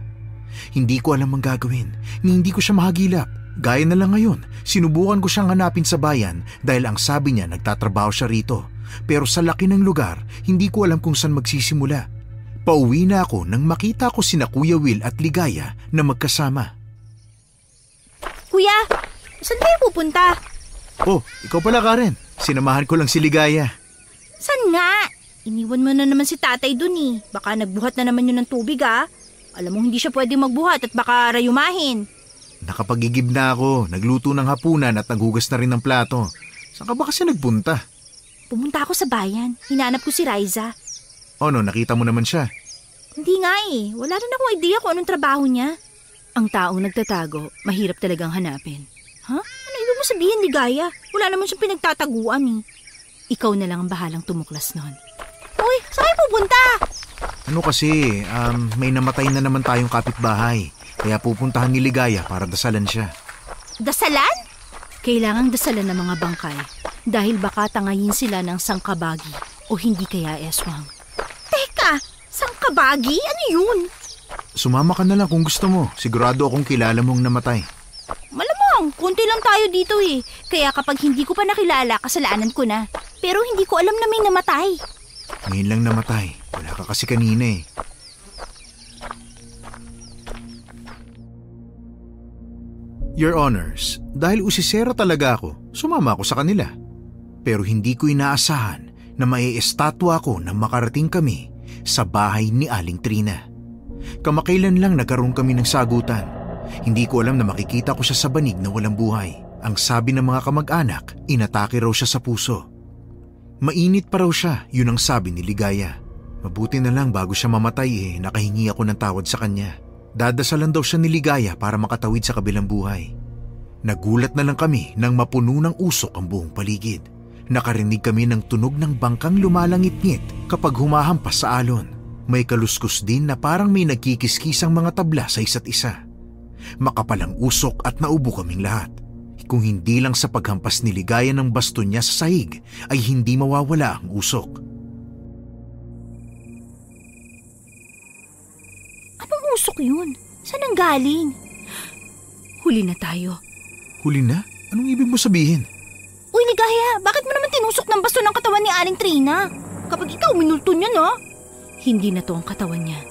Hindi ko alam ang gagawin, ni hindi ko siya mahagilap. Gaya na lang ngayon, sinubukan ko siyang hanapin sa bayan dahil ang sabi niya nagtatrabaho siya rito. Pero sa laki ng lugar, hindi ko alam kung saan magsisimula. Pauwi na ako nang makita ko sina Kuya Will at Ligaya na magkasama. Kuya, saan kayo pupunta? Oh, ikaw pala Karen. Sinamahan ko lang si Ligaya. Saan nga? Iniwan mo na naman si tatay dun eh. Baka nagbuhat na naman yun ng tubig Alam mo hindi siya pwede magbuhat at baka rayumahin. Nakapagigib na ako, nagluto ng hapunan at naghugas na rin ng plato. Saan ka ba kasi nagpunta? Pumunta ako sa bayan. Hinanap ko si Raisa. Nakita mo naman siya? Hindi nga eh. Wala rin akong idea kung anong trabaho niya. Ang taong nagtatago, mahirap talagang hanapin. Ano ibig mo sabihin, Ligaya? Wala naman siyang pinagtataguan eh. Ikaw na lang ang bahalang tumuklas nun. Uy, saan kayo pupunta? Kasi, may namatay na naman tayong kapitbahay. Kaya pupuntahan ni Ligaya para dasalan siya. Dasalan? Kailangang dasalan ng mga bangkay dahil baka tangayin sila ng sangkabagi o hindi kaya eswang. Teka, sangkabagi? Ano yun? Sumama ka na lang kung gusto mo. Sigurado akong kilala mong namatay. Malamang, konti lang tayo dito eh. Kaya kapag hindi ko pa nakilala, kasalanan ko na. Pero hindi ko alam na may namatay. Ngayon lang namatay. Wala ka kasi kanina eh. Your Honors, dahil usisera talaga ako, sumama ako sa kanila. Pero hindi ko inaasahan na maiestatwa ako na makarating kami sa bahay ni Aling Trina. Kamakailan lang nagkaroon kami ng sagutan. Hindi ko alam na makikita ko siya sa banig na walang buhay. Ang sabi ng mga kamag-anak, inatake raw siya sa puso. Mainit pa raw siya, yun ang sabi ni Ligaya. Mabuti na lang bago siya mamatay nakahingi ako ng tawad sa kanya. Dadasalan daw siya ni Ligaya para makatawid sa kabilang buhay. Nagulat na lang kami nang mapuno ng usok ang buong paligid. Nakarinig kami ng tunog ng bangkang lumalangit-ngit kapag humahampas sa alon. May kaluskos din na parang may nagkikiskisang mga tabla sa isa't isa. Makapalang usok at naubo kaming lahat. Kung hindi lang sa paghampas ni Ligaya ng baston niya sa sahig ay hindi mawawala ang usok. Anong usok yun? Saan ang galing? Huli na tayo. Huli na? Anong ibig mo sabihin? Uy, Ligaya, bakit mo naman tinusok ng baston ng katawan ni Aling Trina? Kapag ikaw minulto niya, no? Hindi na to ang katawan niya.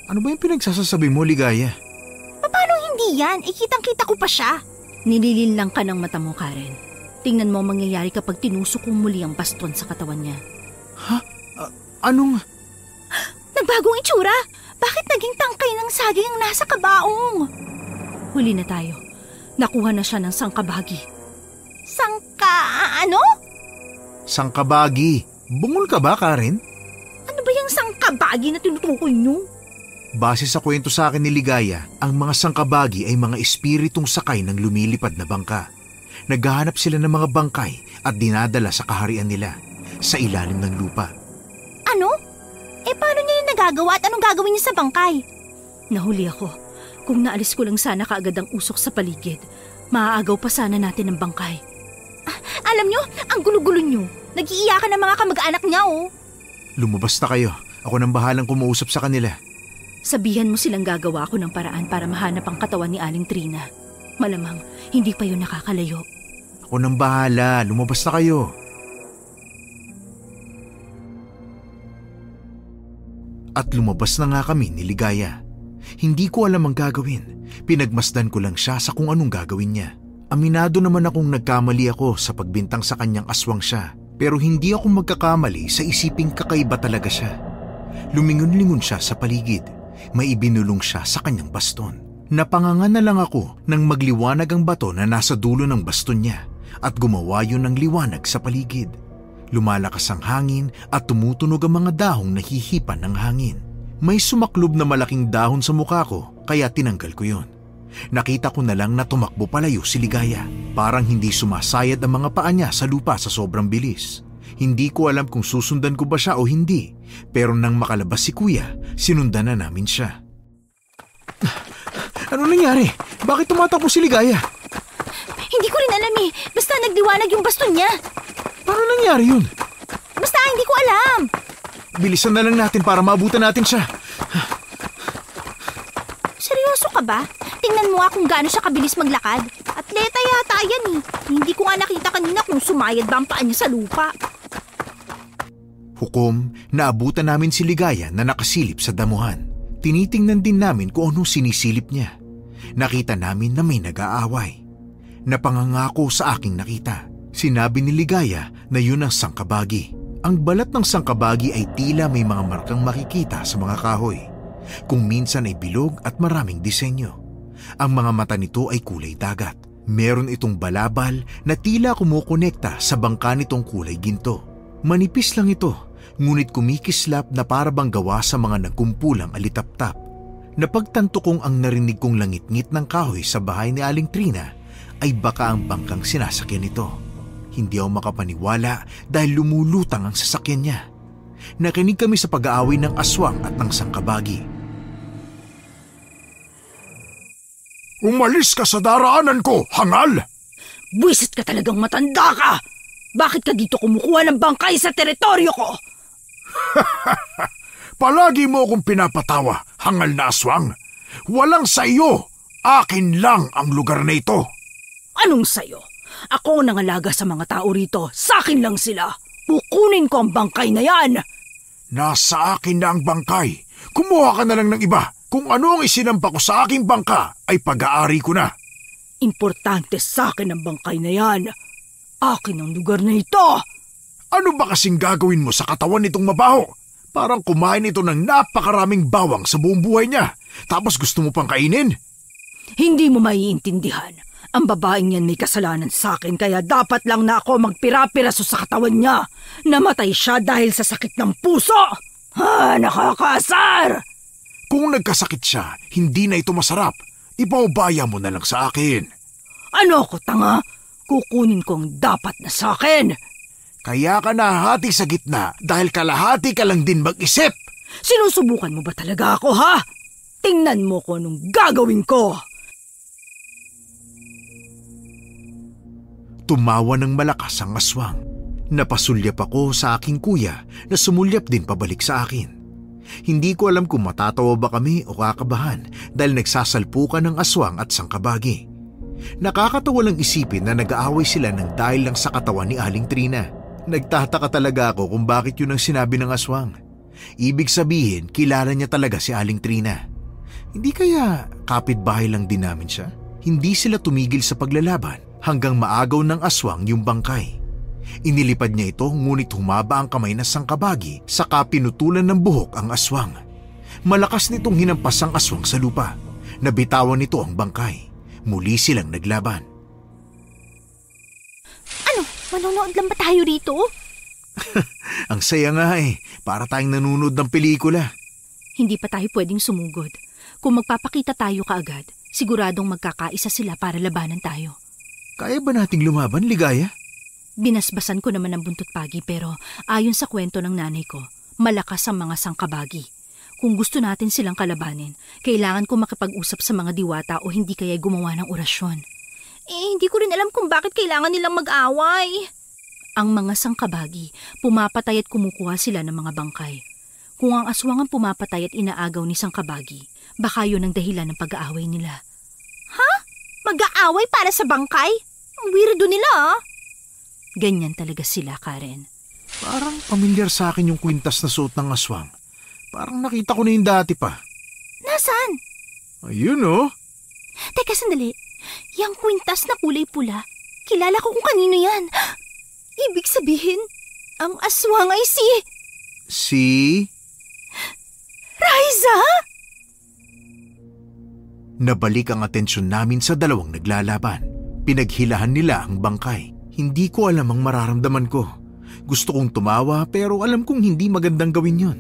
Ano ba yung pinagsasasabi mo, Ligaya? Paano hindi yan? Kitang-kita ko pa siya. Nililin lang ka ng mata mo, Karen. Tingnan mo ang mangyayari kapag tinusok ko muli ang baston sa katawan niya. Ha? Anong? Nagbagong itsura? Bakit naging tangkay ng saging ang nasa kabaong? Huli na tayo. Nakuha na siya ng sangkabagi. Ano? Sangkabagi. Bungol ka ba, Karen? Ano ba yung sangkabagi na tinutukoy niyo? Base sa kwento sa akin ni Ligaya, ang mga sangkabagi ay mga espiritong sakay ng lumilipad na bangka. Naghahanap sila ng mga bangkay at dinadala sa kaharian nila, sa ilalim ng lupa. Ano? Paano niya yung nagagawa at anong gagawin niya sa bangkay? Nahuli ako. Kung naalis ko lang sana kaagad ang usok sa paligid, maaagaw pa sana natin ang bangkay. Alam niyo, ang gulo-gulo niyo. Nag-iiyakan ng mga kamag-anak niya, oh. Lumabas na kayo. Ako nang bahalang kumuusap sa kanila. Sabihan mo silang gagawa ko ng paraan para mahanap ang katawan ni Aling Trina. Malamang, hindi pa yun nakakalayo. Ako nang bahala, lumabas na kayo. At lumabas na nga kami ni Ligaya. Hindi ko alam ang gagawin. Pinagmasdan ko lang siya sa kung anong gagawin niya. Aminado naman akong nagkamali ako sa pagbintang sa kanyang aswang siya. Pero hindi ako magkakamali sa isiping kakaiba talaga siya. Lumingon-lingon siya sa paligid. May ibinulong siya sa kanyang baston. Napanganga na lang ako nang magliwanag ang bato na nasa dulo ng baston niya at gumawa yun ng liwanag sa paligid. Lumalakas ang hangin at tumutunog ang mga dahong nahihipan ng hangin. May sumaklob na malaking dahon sa mukha ko kaya tinanggal ko yun. Nakita ko na lang na tumakbo palayo si Ligaya. Parang hindi sumasayad ang mga paa niya sa lupa sa sobrang bilis. Hindi ko alam kung susundan ko ba siya o hindi, pero nang makalabas si Kuya, sinundan na namin siya. Ano nangyari? Bakit tumatakbo si Ligaya? Hindi ko rin alam eh. Basta nagdiwanag yung baston niya. Paano nangyari yun? Basta hindi ko alam. Bilisan na lang natin para maabutan natin siya. Seryoso ka ba? Tingnan mo nga kung gaano siya kabilis maglakad. Atleta yata yan eh. Hindi ko nga nakita kanina kung sumayad ba ang paa niya sa lupa. Hukom, naabutan namin si Ligaya na nakasilip sa damuhan. Tinitingnan din namin kung anong sinisilip niya. Nakita namin na may nag-aaway. Napangangako sa aking nakita. Sinabi ni Ligaya na yun ang sangkabagi. Ang balat ng sangkabagi ay tila may mga markang makikita sa mga kahoy. Kung minsan ay bilog at maraming disenyo. Ang mga mata nito ay kulay dagat. Meron itong balabal na tila kumukonekta sa bangka nitong kulay ginto. Manipis lang ito, ngunit kumikislap na parabang gawa sa mga nagkumpulang alitaptap. Napagtanto kong ang narinig kong langit-ngit ng kahoy sa bahay ni Aling Trina ay baka ang bangkang sinasakyan nito. Hindi ako makapaniwala dahil lumulutang ang sasakyan niya. Nakinig kami sa pag-aaway ng aswang at ng sangkabagi. Umalis ka sa daraanan ko, hangal! Buwisit ka talagang matanda ka! Bakit ka dito kumukuha ng bangkay sa teritoryo ko? Palagi mo akong pinapatawa, hangal na aswang. Walang sa iyo. Akin lang ang lugar na ito. Anong sayo? Ako ang nangalaga sa mga tao rito. Sa akin lang sila. Kukunin ko ang bangkay na yan. Nasa akin na ang bangkay. Kumuha ka na lang ng iba. Kung ano ang isinampa ko sa aking bangka, ay pag-aari ko na. Importante sa akin ang bangkay na yan. Akin ang lugar na ito. Ano ba kasing gagawin mo sa katawan nitong mabaho? Parang kumain ito ng napakaraming bawang sa buong buhay niya. Tapos gusto mo pang kainin? Hindi mo maiintindihan. Ang babaeng yan may kasalanan sa akin kaya dapat lang na ako magpira-piraso sa katawan niya. Namatay siya dahil sa sakit ng puso. Nakakasar! Kung nagkasakit siya, hindi na ito masarap. Ipaubaya mo na lang sa akin. Ano ko, tanga? Kukunin ko ang dapat na sa akin. Kaya ka nahati sa gitna dahil kalahati ka lang din mag-isip. Sinusubukan mo ba talaga ako, ha? Tingnan mo ko anong gagawin ko. Tumawa ng malakas ang aswang. Napasulyap ako sa aking kuya na sumulyap din pabalik sa akin. Hindi ko alam kung matatawa ba kami o kakabahan dahil nagsasalpukan ng aswang at sangkabagi. Nakakatawa lang isipin na nag-aaway sila ng dahil lang sa katawan ni Aling Trina. Nagtataka talaga ako kung bakit yun ang sinabi ng aswang. Ibig sabihin, kilala niya talaga si Aling Trina. Hindi kaya kapitbahay lang din namin siya? Hindi sila tumigil sa paglalaban hanggang maagaw ng aswang yung bangkay. Inilipad niya ito ngunit humaba ang kamay ng sangkabagi saka pinutulan ng buhok ang aswang. Malakas nitong hinampas ang aswang sa lupa. Nabitawan nito ang bangkay. Muli silang naglaban. Ano? Manonood lang ba tayo rito? Ang saya nga eh. Para tayong nanonood ng pelikula. Hindi pa tayo pwedeng sumugod. Kung magpapakita tayo kaagad, siguradong magkakaisa sila para labanan tayo. Kaya ba nating lumaban, Ligaya? Binasbasan ko naman ang buntot pagi pero ayon sa kwento ng nanay ko, malakas ang mga sangkabagi. Kung gusto natin silang kalabanin, kailangan ko makipag-usap sa mga diwata o hindi kaya gumawa ng orasyon. Hindi ko rin alam kung bakit kailangan nilang mag-away. Ang mga sangkabagi, pumapatay at kumukuha sila ng mga bangkay. Kung ang aswang ang pumapatay at inaagaw ni Sangkabagi, baka yun ang dahilan ng pag-aaway nila. Ha? Mag-aaway para sa bangkay? Ang weirdo nila, ah. Ganyan talaga sila, Karen. Parang pamilyar sa akin yung kwintas na suot ng aswang. Parang nakita ko na yung dati pa. Nasaan? Ayun oh. Teka, sandali. Yang kwintas na kulay pula, kilala ko kung kanino yan. Ibig sabihin, ang aswang ay si... Si? Raisa? Nabalik ang atensyon namin sa dalawang naglalaban. Pinaghilahan nila ang bangkay. Hindi ko alam ang mararamdaman ko. Gusto kong tumawa pero alam kong hindi magandang gawin yon.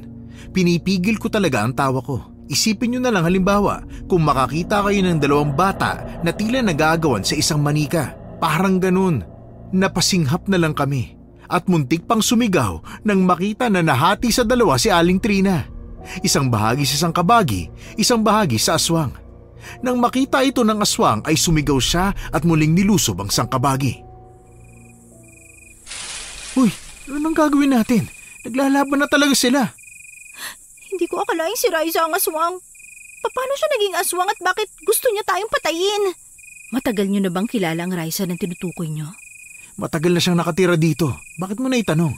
Pinipigil ko talaga ang tawa ko. Isipin nyo na lang halimbawa kung makakita kayo ng dalawang bata na tila nagagawan sa isang manika. Parang ganun. Napasinghap na lang kami. At muntik pang sumigaw nang makita na nahati sa dalawa si Aling Trina. Isang bahagi sa Sangkabagi, isang bahagi sa aswang. Nang makita ito ng aswang ay sumigaw siya at muling nilusob ang Sangkabagi. Uy, ano nang gagawin natin? Naglalaban na talaga sila. Hindi ko akalain si Raisa ang aswang. Paano siya naging aswang at bakit gusto niya tayong patayin? Matagal niyo na bang kilala ang Raisa na tinutukoy niyo? Matagal na siyang nakatira dito. Bakit mo na itanong?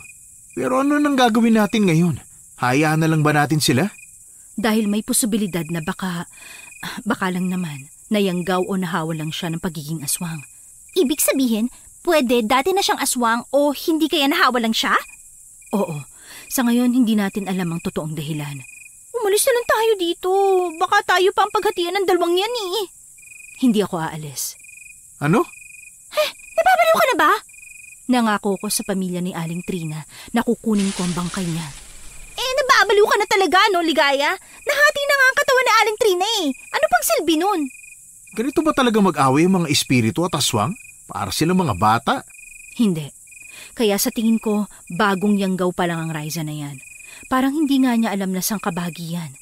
Pero ano nang gagawin natin ngayon? Hayaan na lang ba natin sila? Dahil may posibilidad na baka lang naman, nayanggaw o nahawa lang siya ng pagiging aswang. Ibig sabihin, pwede dati na siyang aswang o hindi kaya nahawa lang siya? Oo, sa ngayon hindi natin alam ang totoong dahilan. Umalis na lang tayo dito. Baka tayo pa ang paghatian ng dalawang yan eh. Hindi ako aalis. Ano? Nababaliw ka na ba? Nangako ko sa pamilya ni Aling Trina na kukunin ko ang bangkay niya. Nababaliw ka na talaga, no, Ligaya? Nahati na nga ang katawan ni Aling Trina eh. Ano pang silbi nun? Ganito ba talaga mag-away ang mga espiritu at aswang? Para silang mga bata? Hindi. Kaya sa tingin ko, bagong yanggaw pa lang ang Raisa na yan. Parang hindi nga niya alam na sangkabagi yan.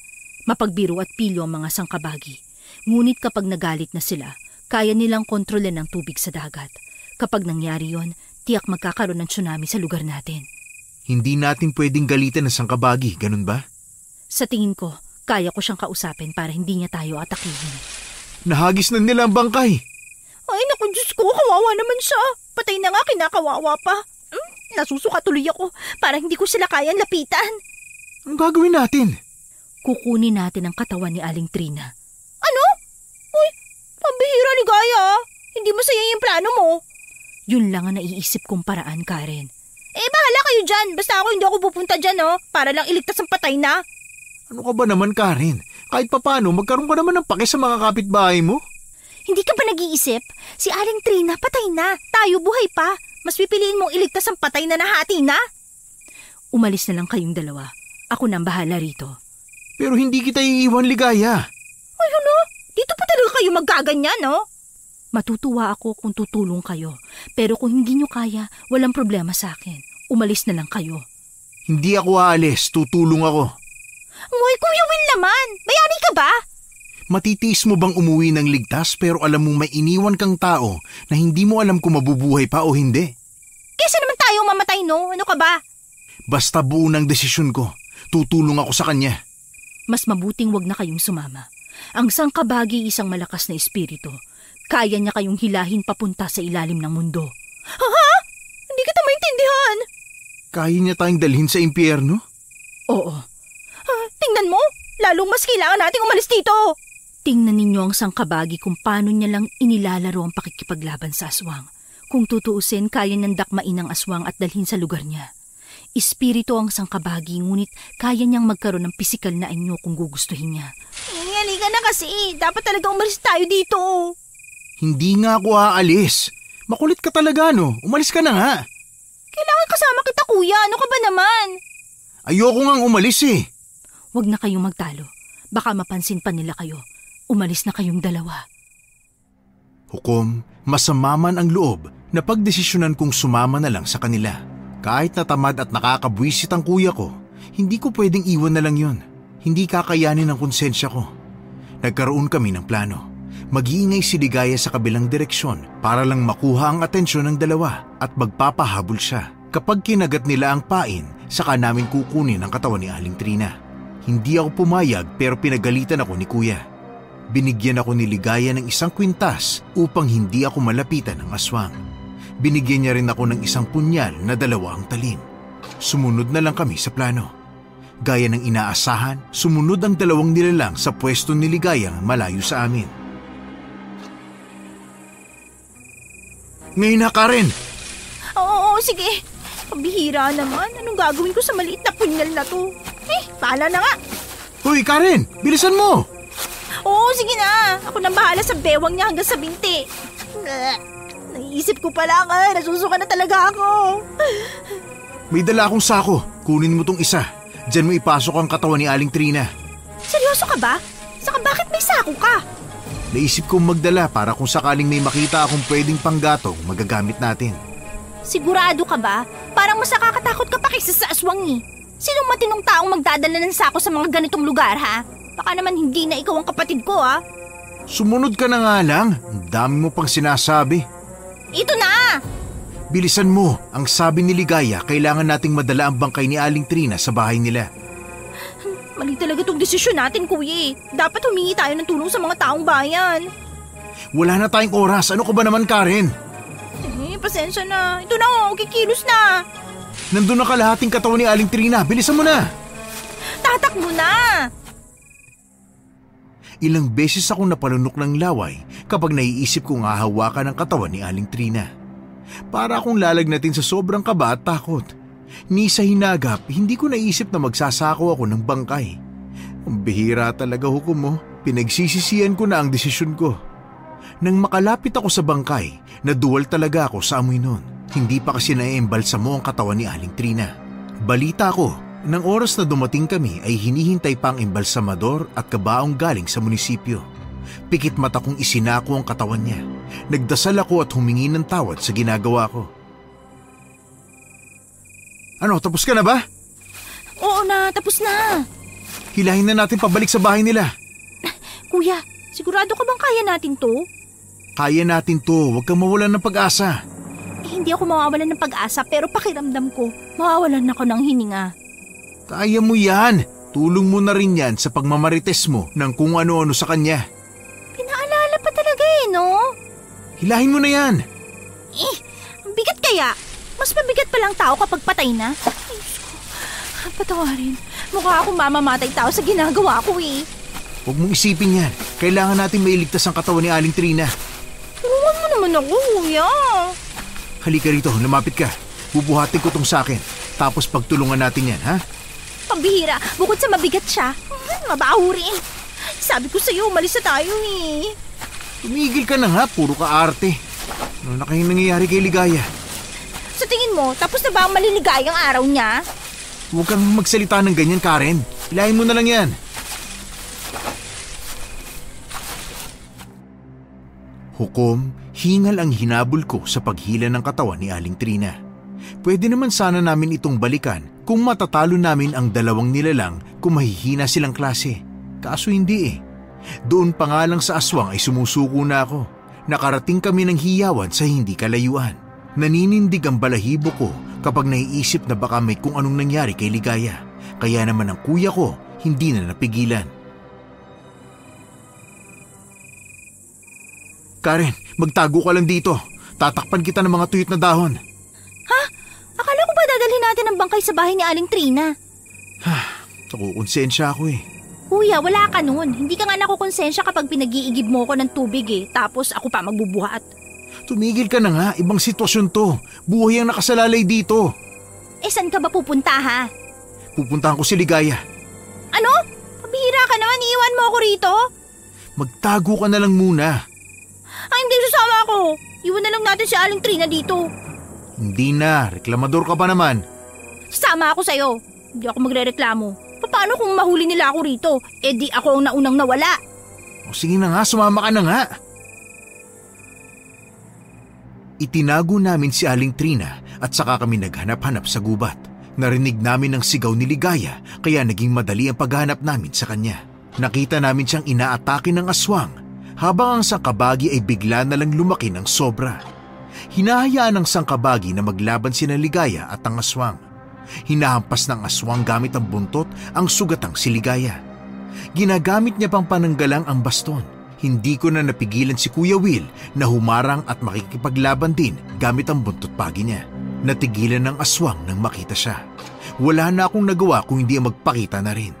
Mapagbiro at pilyo ang mga sangkabagi. Ngunit kapag nagalit na sila, kaya nilang kontrolin ang tubig sa dagat. Kapag nangyari yon, tiyak magkakaroon ng tsunami sa lugar natin. Hindi natin pwedeng galitan ng sangkabagi, ganun ba? Sa tingin ko, kaya ko siyang kausapin para hindi niya tayo atakihin. Nahagis na nila ang bangkay. Ay, naku, Diyos ko, kawawa naman siya. Patay na nga, kinakawawa pa. Nasusuka tuloy ako para hindi ko sila kayang lapitan. Ang gagawin natin? Kukunin natin ang katawan ni Aling Trina. Ano? Uy, pambihira, Ligaya. Hindi masaya yung plano mo. Yun lang ang naiisip kong paraan, Karen. Bahala kayo dyan. Basta hindi ako pupunta dyan, oh. Para lang iligtas ang patay na. Ano ka ba naman, Karen? Kahit papano, magkaroon ka naman ng pake sa mga kapitbahay mo. Hindi ka ba nag-iisip? Si Aling Trina patay na. Tayo buhay pa. Mas pipiliin mong iligtas ang patay na nahati na? Umalis na lang kayong dalawa. Ako nang bahala rito. Pero hindi kita iiwan, Ligaya. Ay, ano? Dito pa talaga kayo magkaganyan, no? Matutuwa ako kung tutulong kayo. Pero kung hindi nyo kaya, walang problema sa akin. Umalis na lang kayo. Hindi ako aalis. Tutulong ako. Uy, Kuya Will naman! Bayani ka ba? Matitiis mo bang umuwi ng ligtas pero alam mong may iniwan kang tao na hindi mo alam kung mabubuhay pa o hindi? Kesa naman tayong mamatay, no? Ano ka ba? Basta buo ng desisyon ko. Tutulong ako sa kanya. Mas mabuting wag na kayong sumama. Ang sangkabagi isang malakas na espiritu. Kaya niya kayong hilahin papunta sa ilalim ng mundo. Ha? Hindi kita maintindihan. Kaya niya tayong dalhin sa impyerno? Oo. Tingnan mo, lalong mas kailangan nating umalis dito. Tingnan ninyo ang sangkabagi kung paano niya lang inilalaro ang pakikipaglaban sa aswang. Kung tutuusin, kaya niyang dakmain ang aswang at dalhin sa lugar niya. Espiritu ang sangkabagi, ngunit kaya niyang magkaroon ng pisikal na anyo kung gugustuhin niya. Halika na kasi. Dapat talaga umalis tayo dito. Hindi nga ako aalis. Makulit ka talaga, no? Umalis ka na nga. Kailangan kasama kita, kuya. Ano ka ba naman? Ayoko ngang umalis eh. Huwag na kayong magtalo. Baka mapansin pa nila kayo. Umalis na kayong dalawa. Hukom, masama man ang loob na pagdesisyonan kong sumama na lang sa kanila. Kahit natamad at nakakabwisit ang kuya ko, hindi ko pwedeng iwan na lang yun. Hindi kakayanin ang konsensya ko. Nagkaroon kami ng plano. Mag-iingay si Ligaya sa kabilang direksyon para lang makuha ang atensyon ng dalawa at magpapahabol siya. Kapag kinagat nila ang pain, saka namin kukunin ang katawan ni Aling Trina. Hindi ako pumayag pero pinagalitan ako ni Kuya. Binigyan ako ni Ligaya ng isang kwintas upang hindi ako malapitan ng aswang. Binigyan niya rin ako ng isang punyal na 2 ang talim. Sumunod na lang kami sa plano. Gaya ng inaasahan, sumunod ang 2 nilalang sa pwesto ni Ligaya malayo sa amin. Ngayon na, Karen! Oo, sige. Pabihira naman. Anong gagawin ko sa maliit na punyal na to? Paala na nga. Hoy, Karen! Bilisan mo! Oo, sige na. Ako nang bahala sa bewang niya hanggang sa binti. Naisip ko pa lang, nasusuka na talaga ako. May dala akong sako. Kunin mo tong isa. Diyan mo ipasok ang katawan ni Aling Trina. Seryoso ka ba? Saka bakit may sako ka? Naisip kong magdala para kung sakaling may makita akong pwedeng panggatong magagamit natin. Sigurado ka ba? Parang mas nakakatakot ka pa kaysa sa aswang eh. Sinong matinong taong magdadala ng sako sa mga ganitong lugar, ha? Baka naman hindi na ikaw ang kapatid ko, ha? Sumunod ka na nga lang. Ang dami mo pang sinasabi. Ito na! Bilisan mo. Ang sabi ni Ligaya, kailangan nating madala ang bangkay ni Aling Trina sa bahay nila. Mali talaga itong desisyon natin, kuya. Dapat humingi tayo ng tulong sa mga taong bayan. Wala na tayong oras. Ano ka ba naman, Karen? Pasensya na. Ito na, kikilos na. Nandun na kalahating katawan ni Aling Trina. Bilisan mo na. Tatakbo na. Ilang beses akong napalunok ng laway kapag naiisip kong hahawakan ang katawan ni Aling Trina. Para akong lalagnatin sa sobrang kaba at takot. Ni sa hinagap, hindi ko naisip na magsasako ako ng bangkay. Ang bihira talaga, hukom mo. Pinagsisisihan ko na ang desisyon ko. Nang makalapit ako sa bangkay, naduwal talaga ako sa amoy nun. Hindi pa kasi naiembalsamo ang katawan ni Aling Trina. Balita ko, nang oras na dumating kami ay hinihintay pa ang embalsamador at kabaong galing sa munisipyo. Pikit mata kong isinako ang katawan niya. Nagdasal ako at humingi ng tawad sa ginagawa ko. Ano, tapos ka na ba? Oo na, tapos na. Hilahin na natin pabalik sa bahay nila. Kuya, sigurado ka bang kaya natin to? Kaya natin to, huwag kang mawalan ng pag-asa. Hindi ako mawawalan ng pag-asa pero pakiramdam ko, mawawalan ako ng hininga. Kaya mo yan. Tulong mo na rin yan sa pagmamarites mo ng kung ano-ano sa kanya. Pinaalala pa talaga no? Hilahin mo na yan. Ang bigat kaya. Mas mabigat palang tao kapag patay na. Ay, Diyos ko. Patawarin. Mukha akong mamamatay tao sa ginagawa ko eh. Huwag mong isipin yan. Kailangan natin mailigtas ang katawan ni Aling Trina. Tulungan mo naman ako, kuya. Halika rito, lumapit ka. Bubuhatin ko tong sakin. Tapos pagtulungan natin yan, ha? Pambihira, bukod sa mabigat siya, mabaho rin. Sabi ko sa'yo, umalis na tayo eh. Tumigil ka na nga, puro ka arte. Ano na kayong nangyayari kay Ligaya? Sa tingin mo, tapos na ba ang maliligayang araw niya? Huwag kang magsalita ng ganyan, Karen. Hilahin mo na lang yan. Hukom, hingal ang hinabol ko sa paghila ng katawan ni Aling Trina. Pwede naman sana namin itong balikan kung matatalo namin ang 2 nilalang kung mahihina silang klase. Kaso hindi eh. Doon pa nga lang sa aswang ay sumusuko na ako. Nakarating kami ng hiyawan sa hindi kalayuan. Naninindig ang balahibo ko kapag naiisip na baka may kung anong nangyari kay Ligaya. Kaya naman ang kuya ko hindi na napigilan. Karen, magtago ka lang dito. Tatakpan kita ng mga tuyot na dahon. Ha? Akala ko ba dadalhin natin ang bangkay sa bahay ni Aling Trina? Nakukonsensya ako eh. Kuya, wala ka nun. Hindi ka nga nakukonsensya kapag pinag-iigib mo ko ng tubig eh. Tapos ako pa magbubuhat. Tumigil ka na nga. Ibang sitwasyon to. Buhay ang nakasalalay dito. Saan ka ba pupunta ha? Pupuntahan ko si Ligaya. Ano? Pabihira ka naman. Iiwan mo ako rito? Magtago ka na lang muna. Hindi sasama ako. Iwan na lang natin si Aling Trina dito. Hindi na. Reklamador ka pa naman. Sasama ako sa'yo. Hindi ako magrereklamo. Paano kung mahuli nila ako rito? Di ako ang naunang nawala. O sige na nga, sumama ka na nga. Itinago namin si Aling Trina at saka kami naghanap-hanap sa gubat. Narinig namin ang sigaw ni Ligaya kaya naging madali ang paghanap namin sa kanya. Nakita namin siyang inaatake ng aswang habang ang sangkabagi ay bigla na lang lumaki ng sobra. Hinahayaan ng sangkabagi na maglaban sina Ligaya at ang aswang. Hinahampas ng aswang gamit ang buntot ang sugatang si Ligaya. Ginagamit niya pang pananggalang ang baston. Hindi ko na napigilan si Kuya Will na humarang at makikipaglaban din gamit ang buntot pagi niya. Natigilan ng aswang nang makita siya. Wala na akong nagawa kung hindi magpakita na rin.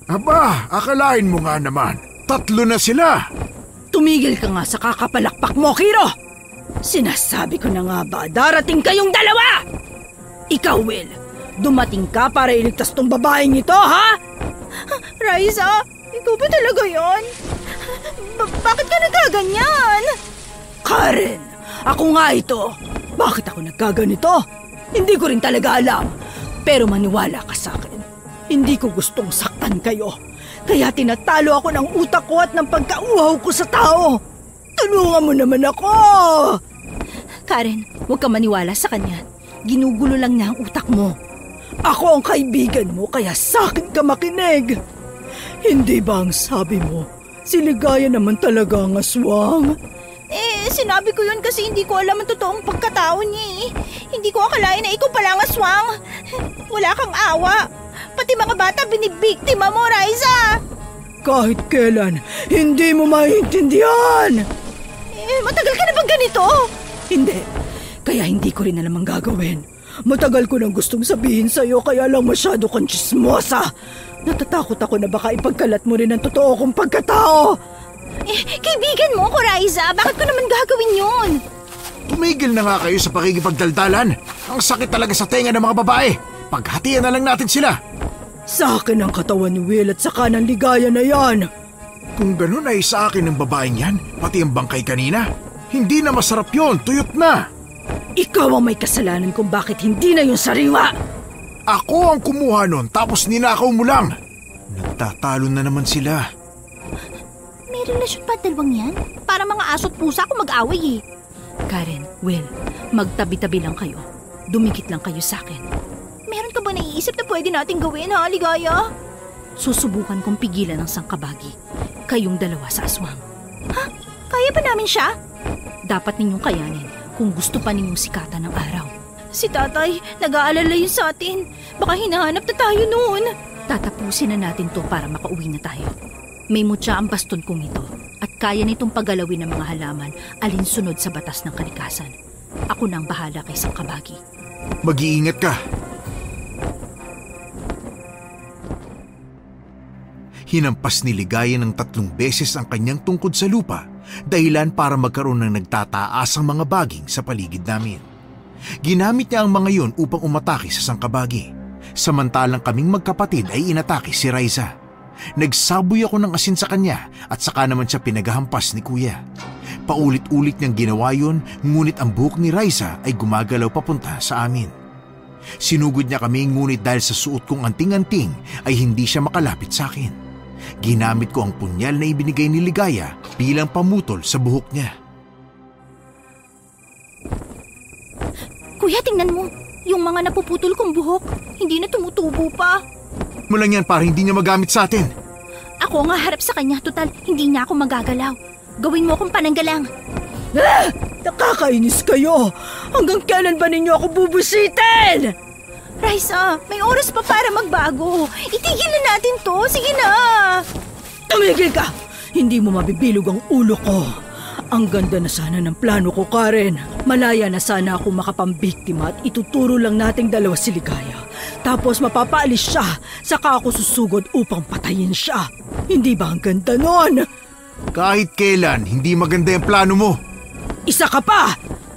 Aba, akalain mo nga naman. 3 na sila. Tumigil ka nga sa kakapalakpak mo, Kiro! Sinasabi ko na nga ba, darating kayong 2! Ikaw, Will, dumating ka para iligtas tong babaeng ito, ha? Raisa, ikaw ba talaga yan? Bakit ka nagaganyan? Karen, ako nga ito. Bakit ako nagkaganito? Hindi ko rin talaga alam. Pero maniwala ka sa akin. Hindi ko gustong saktan kayo. Kaya tinatalo ako ng utak ko at ng pagkauhaw ko sa tao. Tulungan mo naman ako! Karen, huwag ka maniwala sa kanya. Ginugulo lang niya ang utak mo. Ako ang kaibigan mo, kaya sa akin ka makinig. Hindi ba ang sabi mo, si Ligaya naman talaga ang aswang? Sinabi ko yun kasi hindi ko alam ang totoong pagkatao niya eh. Hindi ko akalain na ikaw pala ang aswang. Wala kang awa. Pati mga bata binibiktima mo, Raisa. Kahit kailan, hindi mo maintindihan. Matagal ka na bang ganito? Hindi. Kaya hindi ko rin alam ang gagawin. Matagal ko nang gustong sabihin sa'yo kaya lang masyado kang tsismosa. Natatakot ako na baka ipagkalat mo rin ang totoo kong pagkatao. Kaibigan mo ako, Raisa. Bakit ko naman gagawin yun? Tumigil na nga kayo sa pakikipagdaldalan. Ang sakit talaga sa tenga ng mga babae. Paghatian na lang natin sila. Sa akin ang katawan ni Will at saka ng Ligaya na yan. Kung ganun ay sa akin ng babaeng yan, pati ang bangkay kanina. Hindi na masarap yon, tuyot na. Ikaw ang may kasalanan kung bakit hindi na yung sariwa. Ako ang kumuha nun tapos ninakaw mo lang. Nagtatalo na naman sila. May relasyon pa dalawang yan? Para mga aso't pusa kung mag-away eh. Karen, Will, magtabi-tabi lang kayo. Dumikit lang kayo sa akin. Meron ka ba naiisip na pwede natin gawin, ha, Ligaya? Susubukan kong pigilan ang sangkabagi. Kayong dalawa sa aswang. Ha? Kaya ba namin siya? Dapat ninyong kayanin kung gusto pa ninyong sikatan ng araw. Si tatay, nag-aalala yun sa atin. Baka hinahanap na tayo noon. Tatapusin na natin to para makauwi na tayo. May mutya ang baston kong ito at kaya nitong pagalawin ng mga halaman alinsunod sa batas ng kalikasan. Ako na ang bahala kay Sangkabagi. Mag-iingat ka. Hinampas ni Ligaya ng 3 beses ang kanyang tungkod sa lupa, dahilan para magkaroon ng nagtataas ang mga baging sa paligid namin. Ginamit niya ang mga yon upang umatake sa Sangkabagi, samantalang kaming magkapatid ay inatake si Raisa. Nagsaboy ako ng asin sa kanya at saka naman siya pinaghahampas ni Kuya. Paulit-ulit niyang ginawa yon, ngunit ang buhok ni Raisa ay gumagalaw papunta sa amin. Sinugod niya kami ngunit dahil sa suot kong anting-anting ay hindi siya makalapit sa akin. Ginamit ko ang punyal na ibinigay ni Ligaya bilang pamutol sa buhok niya. Kuya, tingnan mo. Yung mga napuputol kong buhok, hindi na tumutubo pa. Mulang yan para hindi niya magamit sa atin. Ako nga harap sa kanya, total, hindi niya ako magagalaw. Gawin mo akong pananggalang. Nakakainis kayo! Hanggang kailan ba ninyo ako bubusitin? Raisa, may oras pa para magbago. Itigil na natin to, sige na! Tumigil ka! Hindi mo mabibilog ang ulo ko. Ang ganda na sana ng plano ko, Karen. Malaya na sana ako makapambiktima at ituturo lang nating dalawa si Ligaya. Tapos mapapaalis siya, saka ako susugod upang patayin siya. Hindi ba ang ganda nun? Kahit kailan, hindi maganda yung plano mo. Isa ka pa!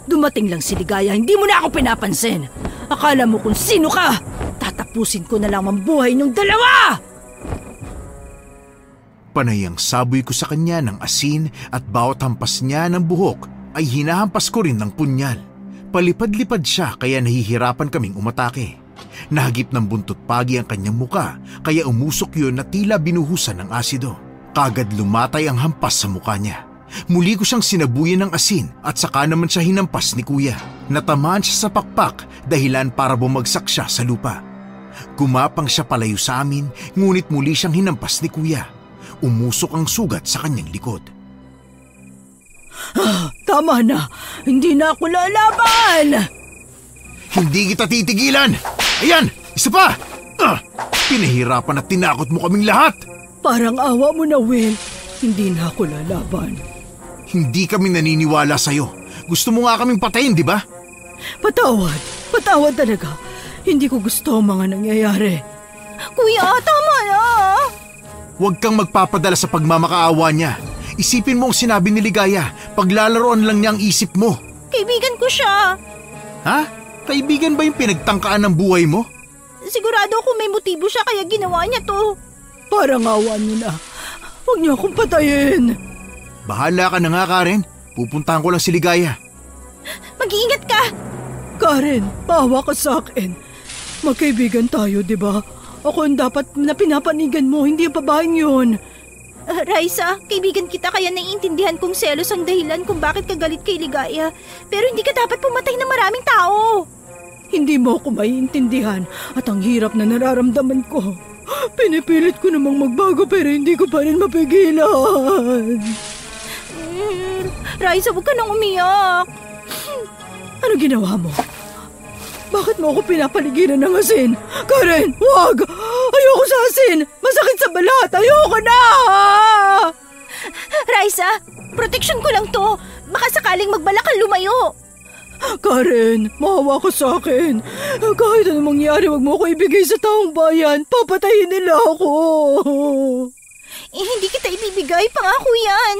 Dumating lang si Ligaya, hindi mo na ako pinapansin. Akala mo kung sino ka? Tatapusin ko na lang ang buhay niyong dalawa! Panay ang saboy ko sa kanya ng asin at bawat hampas niya ng buhok ay hinahampas ko rin ng punyal. Palipad-lipad siya kaya nahihirapan kaming umatake. Nahagip ng buntot pagi ang kanyang muka kaya umusok yun na tila binuhusan ng asido. Kagad lumatay ang hampas sa muka niya. Muli ko siyang sinabuyan ng asin at saka naman siya hinampas ni Kuya. Natamaan siya sa pakpak dahilan para bumagsak siya sa lupa. Gumapang siya palayo sa amin ngunit muli siyang hinampas ni Kuya. Umusok ang sugat sa kanyang likod. Tama na! Hindi na ako lalaban! Hindi kita titigilan! Ayan! Isa pa! Pinahirapan at tinakot mo kaming lahat! Parang awa mo na, Will. Hindi na ako lalaban. Hindi kami naniniwala sa'yo. Gusto mo nga kaming patayin, di ba? Patawad. Patawad talaga. Hindi ko gusto ang mga nangyayari. Kuya, tama na! Huwag kang magpapadala sa pagmamakaawa niya. Isipin mo ang sinabi ni Ligaya. Paglalaroan lang niya ang isip mo. Kaibigan ko siya. Ha? Kaibigan ba yung pinagtangkaan ng buhay mo? Sigurado ako may motibo siya kaya ginawa niya to. Parang awa niyo na. Huwag niyo akong patayin. Bahala ka na nga, Karen. Pupuntahan ko lang si Ligaya. Mag-iingat ka! Karen, paawa ka sa akin. Magkaibigan tayo, di ba? Ako ang dapat na pinapanigan mo, hindi ang babaeng yun. Raisa, kaibigan kita kaya naiintindihan kong selos ang dahilan kung bakit ka galit kay Ligaya. Pero hindi ka dapat pumatay ng maraming tao. Hindi mo ako maiintindihan at ang hirap na nararamdaman ko. Pinipilit ko namang magbago pero hindi ko pa rin mapigilan. Raisa, huwag ka nang umiyak. Ano ginawa mo? Bakit mo ako pinapaligiran ng asin? Karen, wag! Ayoko sa asin! Masakit sa balat! Ayoko na! Raisa, proteksyon ko lang to. Baka sakaling magbalak kang lumayo. Karen, maawa ka sa akin. Kahit anong mangyari, wag mo ako ibigay sa taong bayan. Papatayin nila ako. Hindi kita ibibigay, pangako yan.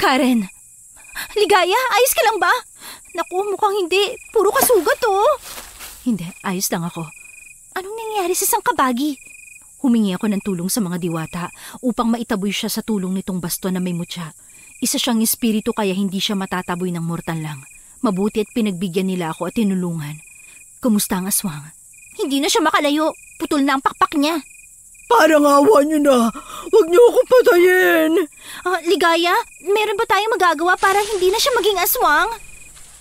Karen, Ligaya, ayos ka lang ba? Naku, mukhang hindi. Puro kasugat oh. Hindi, ayos lang ako. Anong nangyayari sa sangkabagi? Humingi ako ng tulong sa mga diwata upang maitaboy siya sa tulong nitong baston na may mutya. Isa siyang espiritu kaya hindi siya matataboy ng mortal lang. Mabuti at pinagbigyan nila ako at tinulungan. Kumusta ang aswang? Hindi na siya makalayo. Putol na ang pakpak niya. Parang awa niyo na. Huwag niyo akong patayin. Ligaya, meron ba tayong magagawa para hindi na siya maging aswang?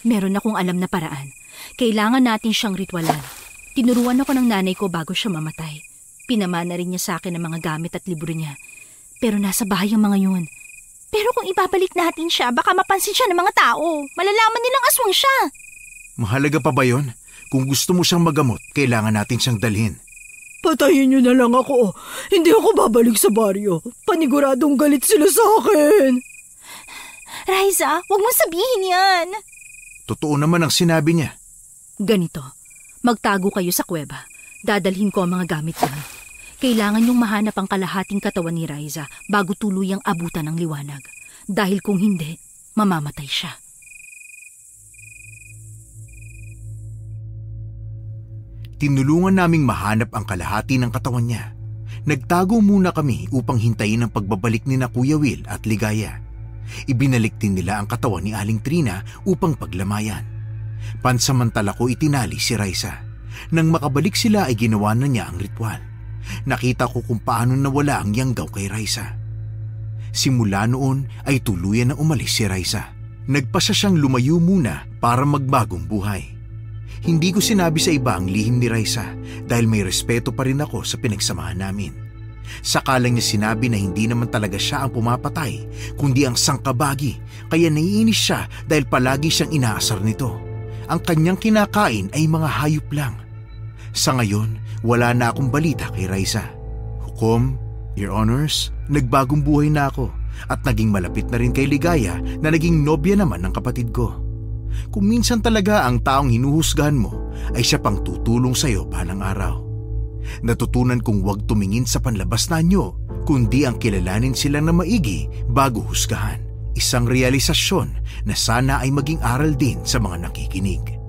Meron akong alam na paraan. Kailangan natin siyang ritualan. Tinuruan ako ng nanay ko bago siya mamatay. Pinamana rin niya sa akin ang mga gamit at libro niya. Pero nasa bahay ang mga yun. Pero kung ibabalik natin siya, baka mapansin siya ng mga tao. Malalaman nilang aswang siya. Mahalaga pa ba yun? Kung gusto mo siyang magamot, kailangan natin siyang dalhin. Patayin niyo na lang ako. Hindi ako babalik sa baryo. Paniguradong galit sila sa akin. Raisa, huwag mong sabihin yan. Totoo naman ang sinabi niya. Ganito, magtago kayo sa kuweba. Dadalhin ko ang mga gamit niya. Kailangan niyong mahanap ang kalahating katawan ni Raisa bago tuluyang abutan ng liwanag. Dahil kung hindi, mamamatay siya. Tinulungan naming mahanap ang kalahati ng katawan niya. Nagtago muna kami upang hintayin ang pagbabalik ni na Kuya Will at Ligaya. Ibinalik din nila ang katawan ni Aling Trina upang paglamayan. Pansamantala ko itinali si Raisa. Nang makabalik sila ay ginawa na niya ang ritual. Nakita ko kung paano nawala ang yanggaw kay Raisa. Simula noon ay tuluyan na umalis si Raisa. Nagpasya siyang lumayo muna para magbagong buhay. Hindi ko sinabi sa iba ang lihim ni Raisa dahil may respeto pa rin ako sa pinagsamahan namin. Sakalang niya sinabi na hindi naman talaga siya ang pumapatay, kundi ang sangkabagi, kaya naiinis siya dahil palagi siyang inaasar nito. Ang kanyang kinakain ay mga hayop lang. Sa ngayon, wala na akong balita kay Raisa. Hukom, Your Honors, nagbagong buhay na ako at naging malapit na rin kay Ligaya na naging nobya naman ng kapatid ko. Kung minsan talaga ang taong hinuhusgahan mo ay siya pang tutulong sa'yo balang araw. Natutunan kong huwag tumingin sa panlabas na anyo, kundi ang kilalanin sila na maigi bago husgahan. Isang realisasyon na sana ay maging aral din sa mga nakikinig.